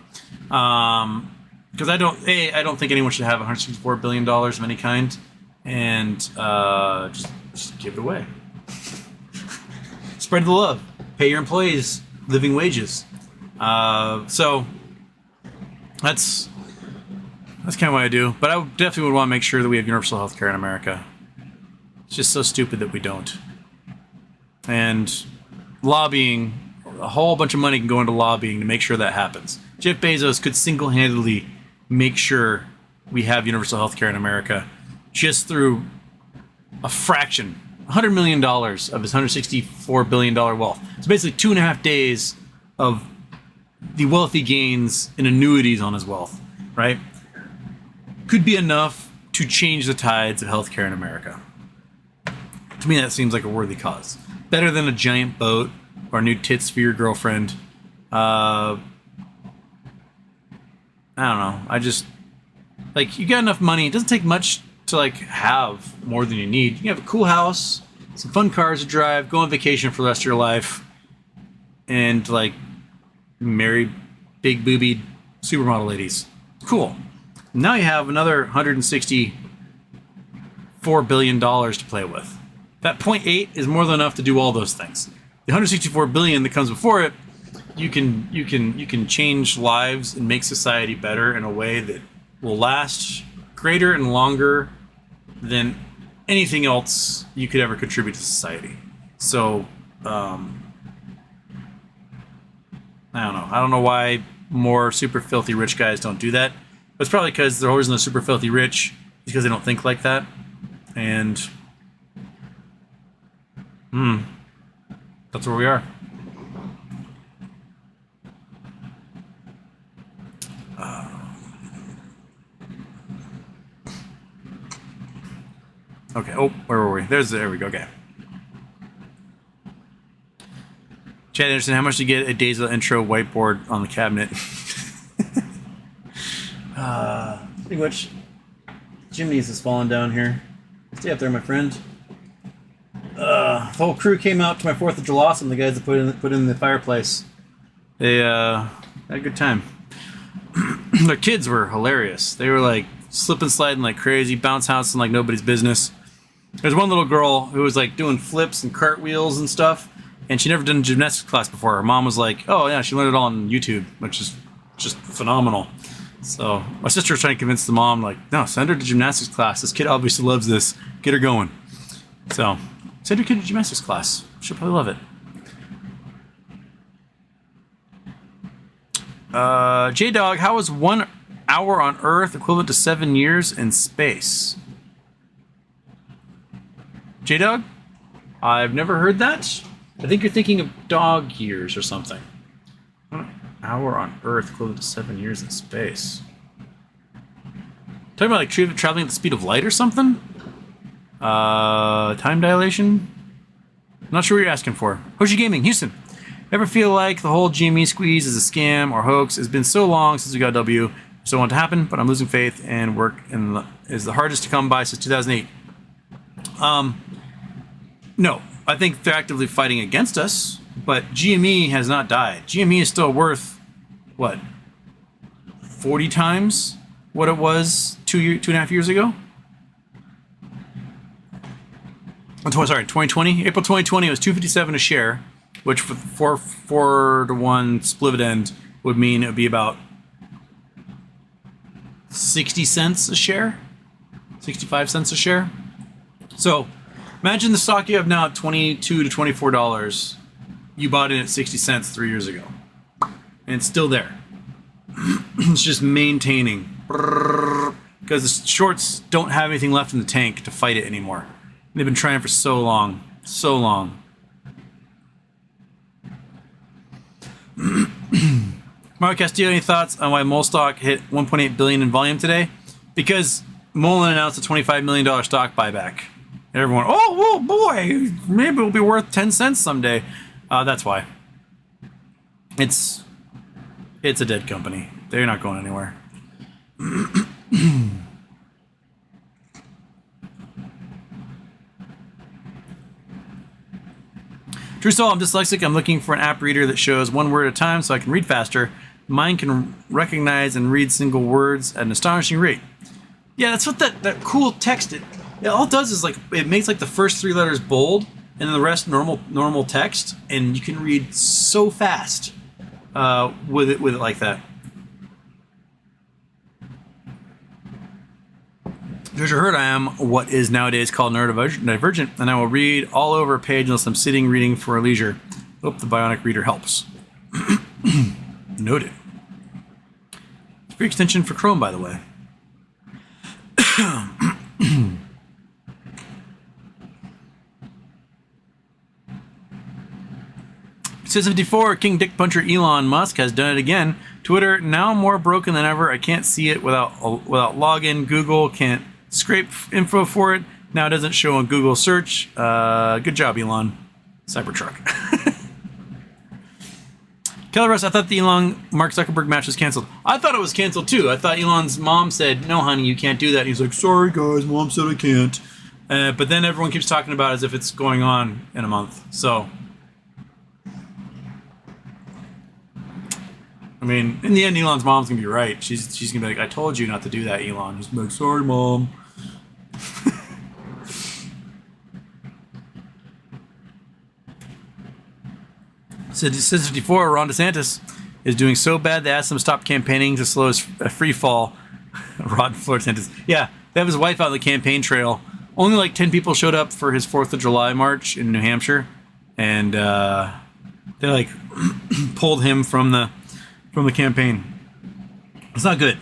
Because I don't think anyone should have $164 billion of any kind. And just give it away. Spread the love. Pay your employees living wages. So that's kind of what I do. But I definitely would want to make sure that we have universal health care in America. It's just so stupid that we don't. And lobbying, a whole bunch of money can go into lobbying to make sure that happens. Jeff Bezos could single-handedly make sure we have universal health care in America just through a fraction, $100 million of his $164 billion wealth. It's basically 2.5 days of the wealthy gains in annuities on his wealth, right? Could be enough to change the tides of healthcare in America. To me, that seems like a worthy cause. better than a giant boat or new tits for your girlfriend. I don't know. I just, like, you got enough money. It doesn't take much to, like, have more than you need. You have a cool house, some fun cars to drive, go on vacation for the rest of your life, and, like, marry big boobied supermodel ladies. Cool. Now you have another $164 billion to play with. That 0.8 is more than enough to do all those things. The 164 billion that comes before it, you can change lives and make society better in a way that will last greater and longer than anything else you could ever contribute to society. So, I don't know. I don't know why more super filthy rich guys don't do that. But it's probably because the reason they're super filthy rich is because they don't think like that. And, that's where we are. Okay. Oh, where were we? There we go. Okay. Chad Anderson, how much to get a Days of intro whiteboard on the cabinet? Pretty much. Chimneys has fallen down here. Stay up there, my friend. The whole crew came out to my 4th of Julawesome, the guys that put in the fireplace. They had a good time. Their kids were hilarious. They were like slipping, sliding like crazy, bounce housing like nobody's business. There's one little girl who was like doing flips and cartwheels and stuff, and she never done gymnastics class before. Her mom was like, "Oh yeah, she learned it all on YouTube," which is just phenomenal. So my sister was trying to convince the mom, like, "No, send her to gymnastics class. This kid obviously loves this. Get her going." So send your kid to gymnastics class. She'll probably love it. J-Dog, how is 1 hour on Earth equivalent to 7 years in space? J-Dog? I've never heard that. I think you're thinking of dog years or something. 1 hour on Earth equivalent to 7 years in space. Talking about like traveling at the speed of light or something? Time dilation? I'm not sure what you're asking for. Hoshi Gaming, Houston. Ever feel like the whole GME squeeze is a scam or hoax? It's been so long since we got W. I still want it to happen, but I'm losing faith, and work is the hardest to come by since 2008. No, I think they're actively fighting against us, but GME has not died. GME is still worth, what, 40 times what it was 2.5 years ago? Sorry, 2020. April 2020, it was $2.57 a share, which with 4 to 1 split end would mean it would be about 60 cents a share, 65 cents a share. So imagine the stock you have now at $22 to $24. You bought in at 60 cents 3 years ago, and it's still there. It's just maintaining because the shorts don't have anything left in the tank to fight it anymore. They've been trying for so long, so long. Mario Castillo, any thoughts on why Mole stock hit 1.8 billion in volume today? Because Mullen announced a $25 million stock buyback. And everyone, oh boy, maybe it'll be worth 10 cents someday. That's why. It's a dead company. They're not going anywhere. True Soul, I'm dyslexic. I'm looking for an app reader that shows one word at a time so I can read faster. Mine can recognize and read single words at an astonishing rate. Yeah, that's what that cool text, all it does is like, it makes like the first 3 letters bold and then the rest normal text, and you can read so fast with it like that. As you heard, I am what is nowadays called neurodivergent, and I will read all over a page unless I'm sitting reading for leisure. Hope the bionic reader helps. Noted. It's a free extension for Chrome, by the way. Says 54, King Dick Puncher Elon Musk has done it again. Twitter now more broken than ever. I can't see it without login. Google can't scrape info for it. Now it doesn't show on Google search. Good job, Elon. Cybertruck. Kelly Russ, I thought the Elon Mark Zuckerberg match was canceled. I thought it was canceled too. I thought Elon's mom said, "No, honey, you can't do that." And he's like, "Sorry, guys, mom said I can't." But then everyone keeps talking about it as if it's going on in a month. So, I mean, in the end, Elon's mom's gonna be right. She's gonna be like, "I told you not to do that, Elon." He's like, "Sorry, mom." Since 54, Ron DeSantis is doing so bad they asked him to stop campaigning to slow his free fall. Ron DeSantis. Yeah, they have his wife out on the campaign trail. Only like 10 people showed up for his 4th of July march in New Hampshire. And they like pulled him from the campaign. It's not good.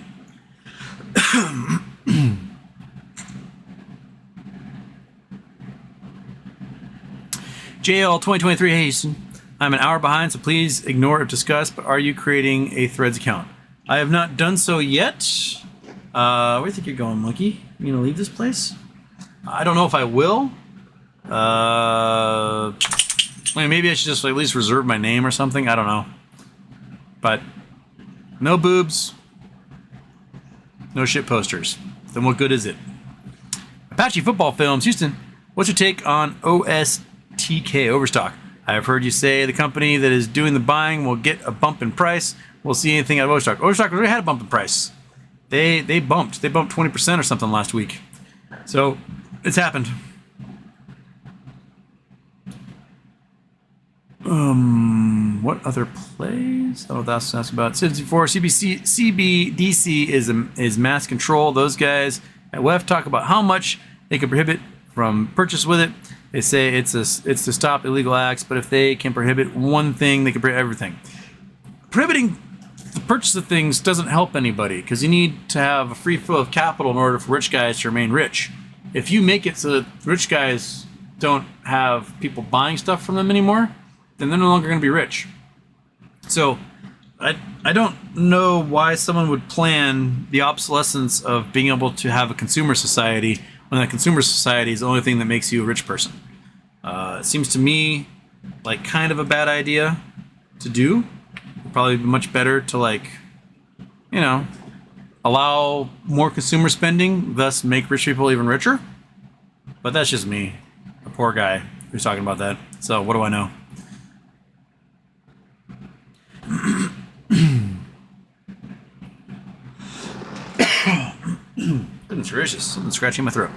JL 2023, hey Houston. I'm an hour behind, so please ignore or discuss, but are you creating a Threads account? I have not done so yet. Where do you think you're going, monkey? You gonna leave this place? I don't know if I will. I mean, maybe I should just at least reserve my name or something. I don't know. But no boobs, no shit posters. Then what good is it? Apache Football Films, Houston. What's your take on OSTK Overstock? I have heard you say the company that is doing the buying will get a bump in price. We'll see anything out of Overstock. Overstock already had a bump in price. They bumped 20% or something last week. So it's happened. What other plays? Oh, that's about 64. CBDC is mass control. Those guys at WEF talk about how much they can prohibit from purchase with it. They say it's to stop illegal acts, but if they can prohibit one thing, they can prohibit everything. Prohibiting the purchase of things doesn't help anybody because you need to have a free flow of capital in order for rich guys to remain rich. If you make it so that rich guys don't have people buying stuff from them anymore, then they're no longer going to be rich. So I don't know why someone would plan the obsolescence of being able to have a consumer society when that consumer society is the only thing that makes you a rich person. It seems to me like kind of a bad idea to do. It'd probably be much better to allow more consumer spending, thus make rich people even richer. But that's just me, a poor guy who's talking about that. So what do I know? Goodness gracious, something's scratching my throat.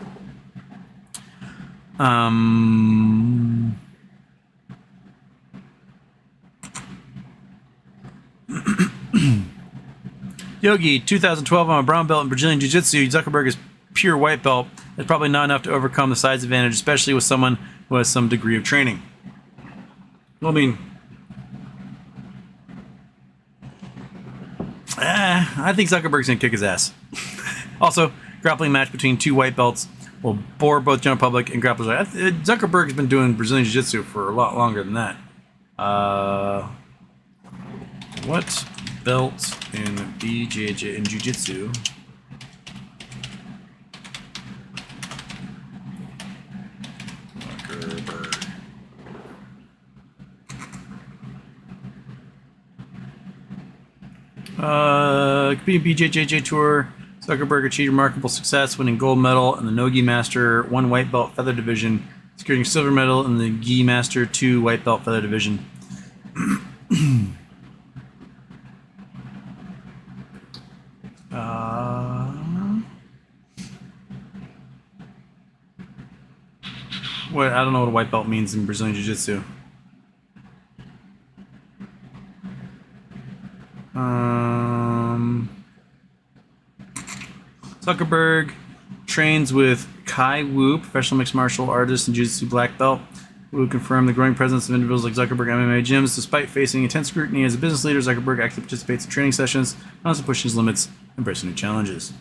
Yogi, 2012, I'm a brown belt in Brazilian Jiu-Jitsu. Zuckerberg is pure white belt. That's probably not enough to overcome the size advantage, especially with someone who has some degree of training. Well, I mean, I think Zuckerberg's going to kick his ass. Also, grappling match between two white belts will bore both general public and grapplers. Zuckerberg's been doing Brazilian Jiu-Jitsu for a lot longer than that. What belt in BJJ in Jiu-Jitsu? Zuckerberg. BJJ Tour. Zuckerberg achieved remarkable success, winning gold medal in the No-Gi Master 1 white belt feather division, securing silver medal in the Gi Master 2 white belt feather division. I don't know what a white belt means in Brazilian Jiu-Jitsu. Zuckerberg trains with Kai Wu, professional mixed martial artist and jiu-jitsu black belt, who confirmed the growing presence of individuals like Zuckerberg MMA gyms. Despite facing intense scrutiny as a business leader, Zuckerberg actively participates in training sessions, also pushing his limits, embracing new challenges.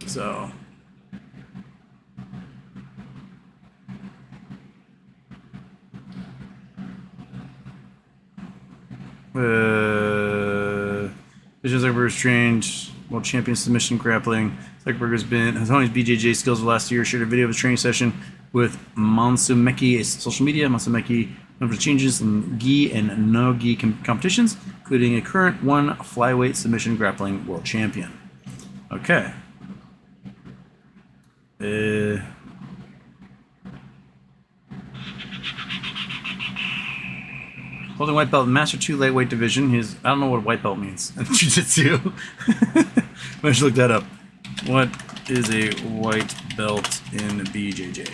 So, Zuckerberg has trained world champion submission grappling. Zuckerberg has honed his BJJ skills the last year. Shared a video of his training session with Mansumeki social media. Mansumeki known for changes in gi and no gi competitions, including a current one flyweight submission grappling world champion. Okay. Holding white belt in Master 2 lightweight division. I don't know what white belt means. Jiu-Jitsu. I should look that up. What is a white belt in BJJ?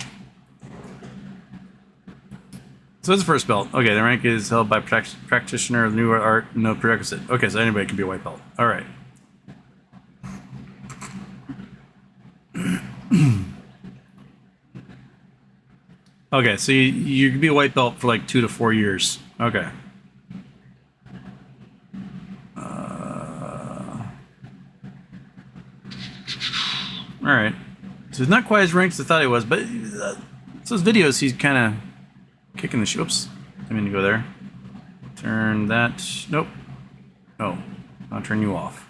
So that's the first belt. Okay, the rank is held by practitioner of new art, no prerequisite. Okay, so anybody can be a white belt. All right. Okay, so you can be a white belt for like 2 to 4 years. Okay. All right. So he's not quite as ranked as I thought he was, but those videos he's kind of kicking the shit. Oops. I mean to go there. Turn that. Nope. Oh, I'll turn you off.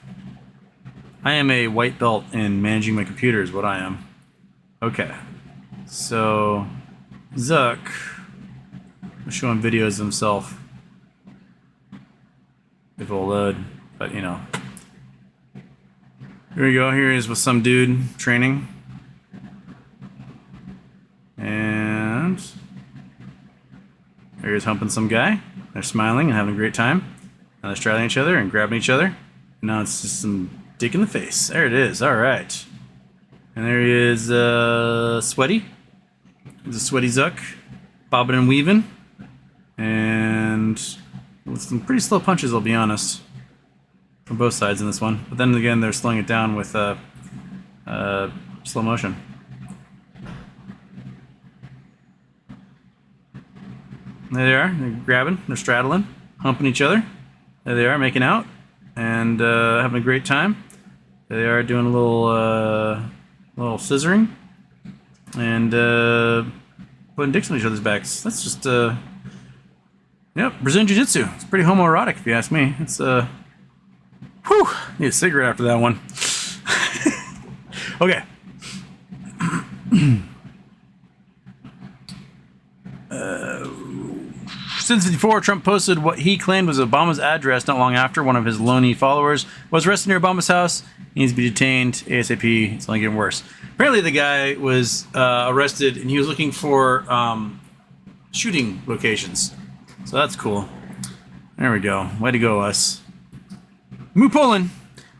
I am a white belt in managing my computer is what I am. Okay. So Zuck showing videos of himself. If it'll load, but you know. Here we go. Here he is with some dude training. And there he is humping some guy. They're smiling and having a great time. Now they're straddling each other and grabbing each other. And now it's just some dick in the face. There it is. All right. And there he is, sweaty. He's a sweaty Zuck. Bobbing and weaving. And with some pretty slow punches, I'll be honest. From both sides in this one. But then again, they're slowing it down with slow motion. There they are. They're grabbing. They're straddling. Humping each other. There they are, making out. And having a great time. There they are doing a little scissoring. And putting dicks on each other's backs. That's just, yep, Brazilian Jiu-Jitsu. It's pretty homoerotic, if you ask me. It's, whew, need a cigarette after that one. Okay. Since before Trump posted what he claimed was Obama's address not long after, one of his lonely followers was arrested near Obama's house. He needs to be detained ASAP. It's only getting worse. Apparently the guy was arrested and he was looking for shooting locations. So that's cool. There we go. Way to go, us. Moo Poland.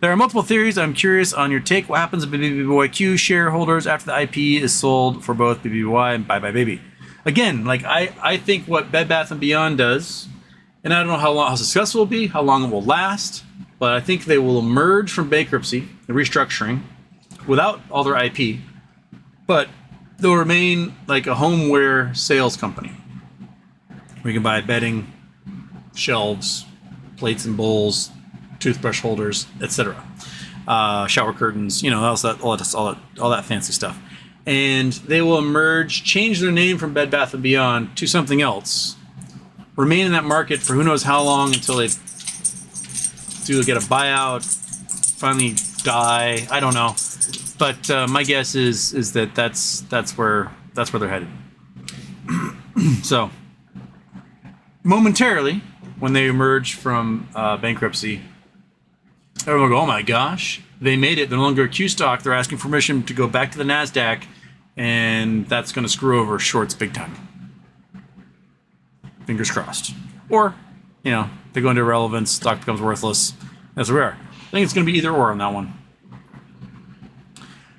There are multiple theories. I'm curious on your take. What happens to BBBYQ shareholders after the IP is sold for both BBBY and Bye Bye Baby? Again, like I think what Bed Bath & Beyond does, and I don't know how successful it will be, how long it will last, but I think they will emerge from bankruptcy, the restructuring, without all their IP, but they'll remain like a homeware sales company. We can buy bedding, shelves, plates and bowls, toothbrush holders, etc. Shower curtains, you know, all that fancy stuff. And they will emerge, change their name from Bed Bath & Beyond to something else. Remain in that market for who knows how long until they do get a buyout, finally die. I don't know. But my guess is that that's where they're headed. So, momentarily, when they emerge from bankruptcy, everyone will go, oh my gosh, they made it. They're no longer a Q stock. They're asking permission to go back to the NASDAQ, and that's going to screw over shorts big time. Fingers crossed. Or, you know, they go into irrelevance, stock becomes worthless. That's where we are. I think it's going to be either or on that one.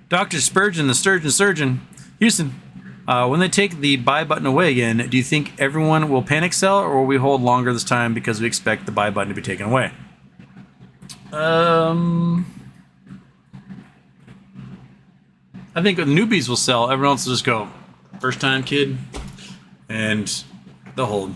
Dr. Spurgeon, the Sturgeon Surgeon, Houston, when they take the buy button away again, do you think everyone will panic sell, or will we hold longer this time because we expect the buy button to be taken away? I think the newbies will sell. Everyone else will just go, first time kid, and they'll hold.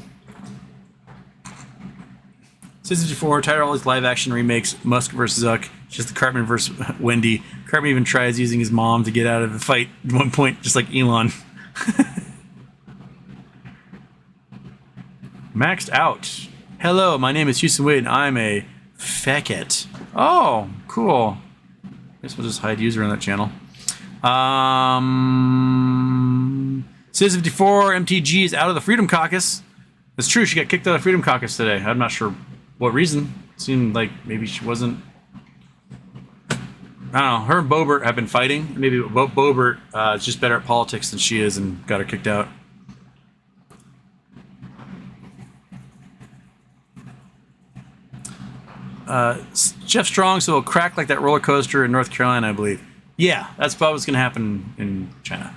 64, tired of all these live action remakes, Musk versus Zuck, just the Cartman versus Wendy. Cartman even tries using his mom to get out of the fight at one point, just like Elon. Maxed out. Hello, my name is Houston Wade, and I'm a fecket. Oh, cool. Guess we'll just hide user on that channel. Says 54 MTG is out of the Freedom Caucus. It's true, she got kicked out of the Freedom Caucus today. I'm not sure what reason. It seemed like maybe she wasn't... I don't know. Her and Boebert have been fighting. Maybe Boebert is just better at politics than she is and got her kicked out. Jeff Strong, so it'll crack like that roller coaster in North Carolina, I believe. Yeah, that's probably what's going to happen in China.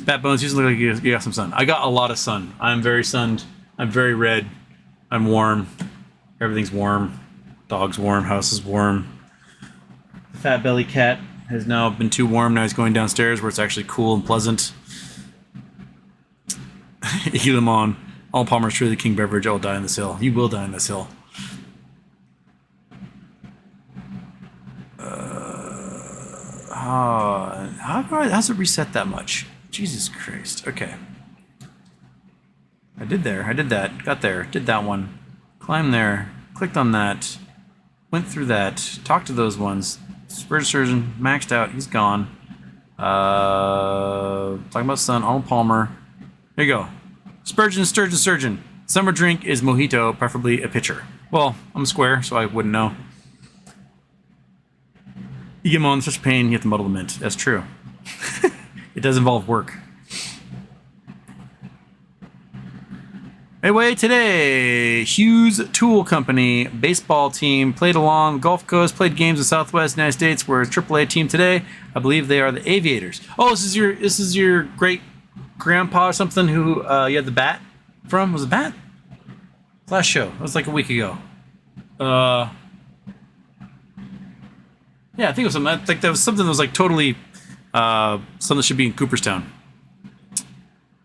Bat Bones, you look like you got some sun. I got a lot of sun. I'm very sunned. I'm very red. I'm warm. Everything's warm. Dog's warm. House is warm. The fat belly cat has now been too warm. Now he's going downstairs where it's actually cool and pleasant. Elamon. All Palmer's truly the king beverage. I will die on this hill. You will die on this hill. How's it reset that much? Jesus Christ. Okay. I did that. Got there. Did that one. Climbed there. Clicked on that. Went through that. Talked to those ones. Surgeon maxed out. He's gone. Talking about Sun. Arnold Palmer. There you go. Sturgeon. Summer drink is mojito, preferably a pitcher. Well, I'm square, so I wouldn't know. You get them on such pain, you have to muddle the mint. That's true. It does involve work. Anyway, today, Hughes Tool Company baseball team played along Gulf Coast, played games in Southwest United States. We're a AAA team today. I believe they are the Aviators. Oh, this is your great grandpa or something who you had the bat from? Was it bat? Last show. It was like a week ago. Yeah, I think it was something. I think that was something that was like totally something that should be in Cooperstown.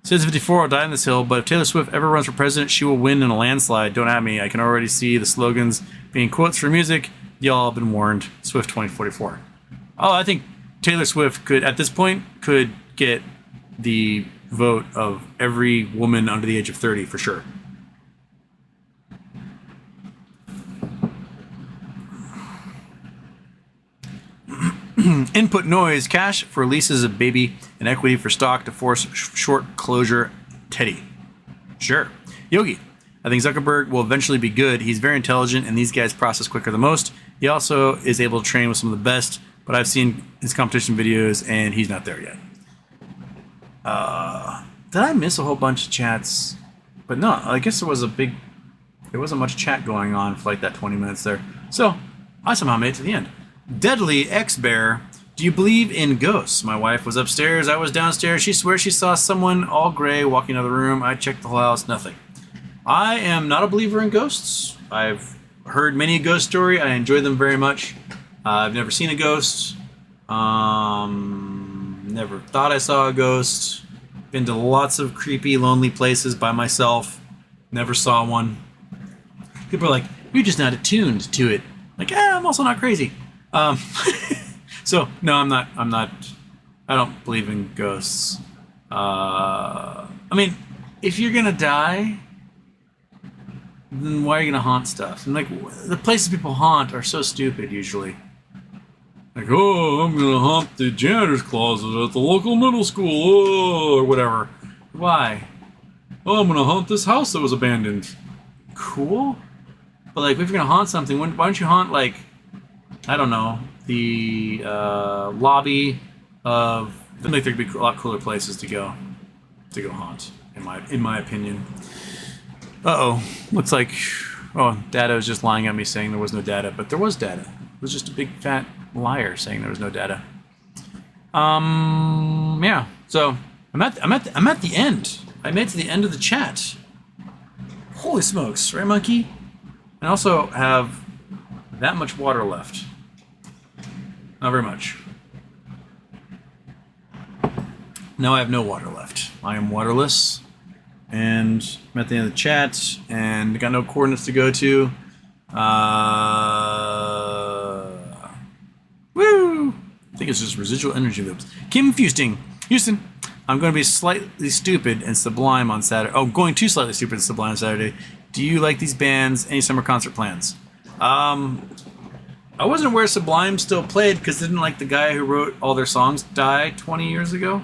Says 54, I'll die on this hill, but if Taylor Swift ever runs for president, she will win in a landslide. Don't at me. I can already see the slogans being quotes for music. Y'all have been warned. Swift 2044. Oh, I think Taylor Swift could, at this point, could get the vote of every woman under the age of 30 for sure. Input noise, cash for leases of baby and equity for stock to force short closure. Teddy. Sure. Yogi. I think Zuckerberg will eventually be good. He's very intelligent and these guys process quicker than most. He also is able to train with some of the best, but I've seen his competition videos and he's not there yet. Did I miss a whole bunch of chats? But no, I guess there wasn't much chat going on for like that 20 minutes there. So I somehow made it to the end. Deadly X-Bear, do you believe in ghosts? My wife was upstairs, I was downstairs. She swears she saw someone all gray walking out of the room. I checked the whole house, nothing. I am not a believer in ghosts. I've heard many a ghost story. I enjoy them very much. I've never seen a ghost. Never thought I saw a ghost. Been to lots of creepy, lonely places by myself. Never saw one. People are like, you're just not attuned to it. Like, I'm also not crazy. So no, I'm not. I don't believe in ghosts. I mean, if you're gonna die, then why are you gonna haunt stuff? And like, the places people haunt are so stupid usually. Like, oh, I'm gonna haunt the janitor's closet at the local middle school, or whatever. Why? Oh, I'm gonna haunt this house that was abandoned. Cool. But like, if you're gonna haunt something, why don't you haunt, like, I don't know, the lobby of... I think there'd be a lot cooler places to go haunt, in my opinion. Uh-oh. Looks like... Oh, data was just lying at me saying there was no data, but there was data. It was just a big fat liar saying there was no data. Yeah. So I'm at the end. I made it to the end of the chat. Holy smokes, right, monkey? I also have that much water left. Not very much. Now I have no water left. I am waterless. And I'm at the end of the chat. And got no coordinates to go to. Woo! I think it's just residual energy loops. Kim Houston, I'm going to be slightly stupid and sublime on Saturday. Oh, going too slightly stupid and sublime on Saturday. Do you like these bands? Any summer concert plans? I wasn't aware Sublime still played because didn't like the guy who wrote all their songs die 20 years ago?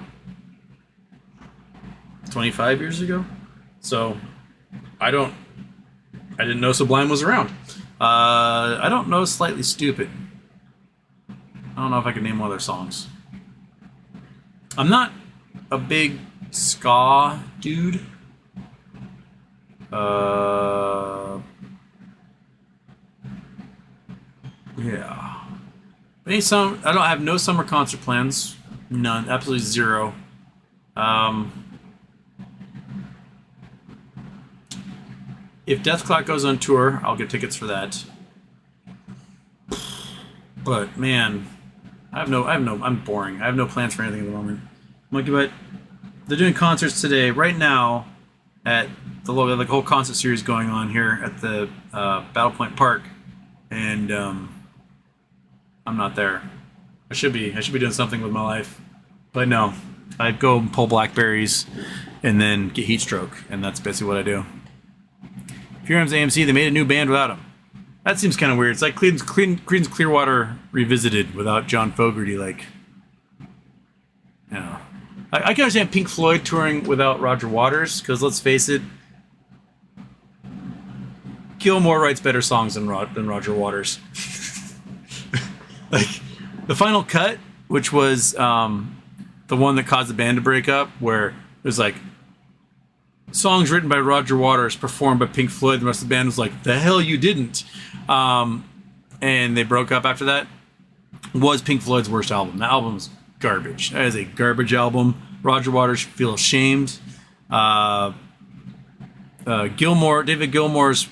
25 years ago. So I didn't know Sublime was around. I don't know Slightly Stupid. I don't know if I can name one of their songs. I'm not a big ska dude. Yeah. I don't have no summer concert plans. None. Absolutely zero. If Death Clock goes on tour, I'll get tickets for that. But man, I'm boring. I have no plans for anything at the moment. Monkey Butt, they're doing concerts today, right now, at the whole concert series going on here at the Battle Point Park, and I'm not there. I should be doing something with my life, but no. I go and pull blackberries, and then get heat stroke, and that's basically what I do. Fearham's AMC, they made a new band without him. That seems kind of weird. It's like Creedence Clearwater revisited without John Fogerty. Like, you know, I can understand Pink Floyd touring without Roger Waters, because let's face it, Gilmour writes better songs than Roger Waters. Like, the Final Cut, which was the one that caused the band to break up, where it was like songs written by Roger Waters performed by Pink Floyd. The rest of the band was like, the hell you didn't. And they broke up after that. Was Pink Floyd's worst album. The album's garbage. That is a garbage album. Roger Waters feels ashamed. David Gilmour's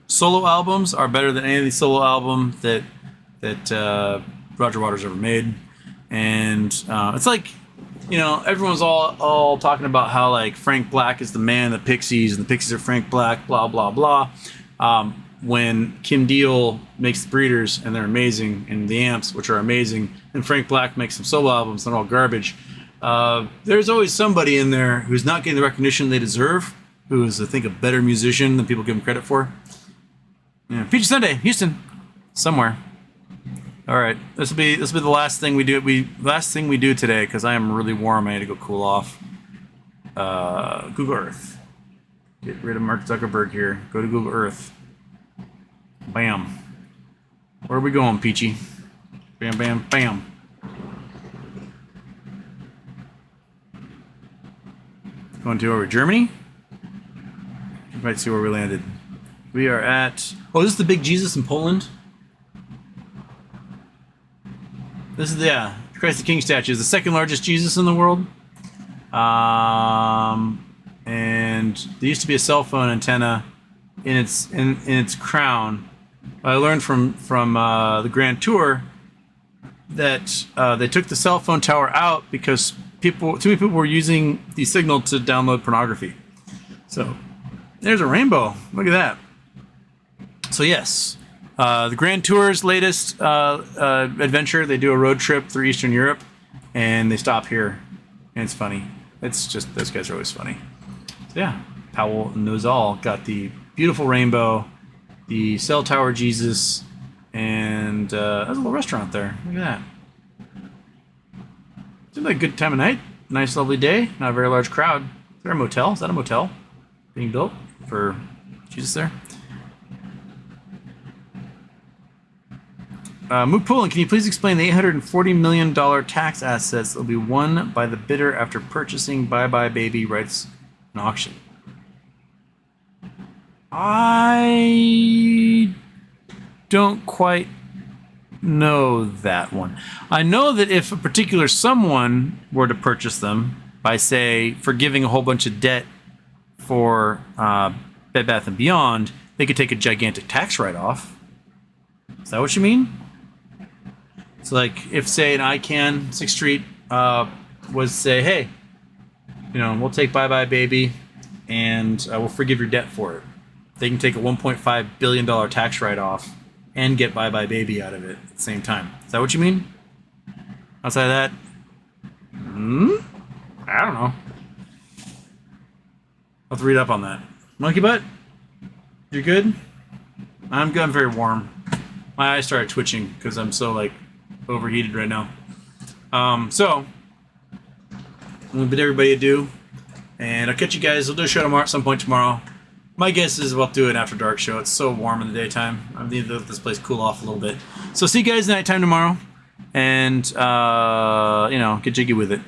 solo albums are better than any of the solo albums that Roger Waters ever made. And it's like, you know, everyone's all talking about how, like, Frank Black is the man, the Pixies, and the Pixies are Frank Black, blah, blah, blah. When Kim Deal makes the Breeders, and they're amazing, and the Amps, which are amazing, and Frank Black makes some solo albums, they're all garbage. There's always somebody in there who's not getting the recognition they deserve, who is, I think, a better musician than people give him credit for. Yeah. Peachy Sunday, Houston, somewhere. All right, this will be the last thing we do. Last thing we do today, because I am really warm. I need to go cool off. Google Earth. Get rid of Mark Zuckerberg here. Go to Google Earth. Bam. Where are we going, Peachy? Bam, bam, bam. Going to over Germany. You might see where we landed. We are at. Oh, this is the big Jesus in Poland. This is Christ the King statue is the second largest Jesus in the world. And there used to be a cell phone antenna in its crown. I learned from the Grand Tour that they took the cell phone tower out because too many people were using the signal to download pornography. So there's a rainbow. Look at that. So yes. The Grand Tour's latest adventure, they do a road trip through Eastern Europe, and they stop here, and it's funny. It's just, those guys are always funny. So yeah, Powell and those all got the beautiful rainbow, the cell tower Jesus, and there's a little restaurant there. Look at that. Seems like a good time of night. Nice, lovely day. Not a very large crowd. Is there a motel? Is that a motel being built for Jesus there? Moot Poolin, can you please explain the $840 million tax assets that will be won by the bidder after purchasing Bye Bye Baby rights in auction? I don't quite know that one. I know that if a particular someone were to purchase them by, say, forgiving a whole bunch of debt for Bed Bath & Beyond, they could take a gigantic tax write-off. Is that what you mean? So, like, if, say, an ICANN, 6th Street, was say, hey, you know, we'll take Bye Bye Baby, and we'll forgive your debt for it. They can take a $1.5 billion tax write-off and get Bye Bye Baby out of it at the same time. Is that what you mean? Outside of that, I don't know. I'll have to read up on that. Monkey Butt, you good? I'm good. I'm very warm. My eyes started twitching because I'm so, like, overheated right now. So I'm gonna bid everybody adieu. And I'll catch you guys. We'll do a show tomorrow at some point tomorrow. My guess is we'll do an after dark show. It's so warm in the daytime. I need to let this place cool off a little bit. So see you guys nighttime tomorrow. And, get jiggy with it.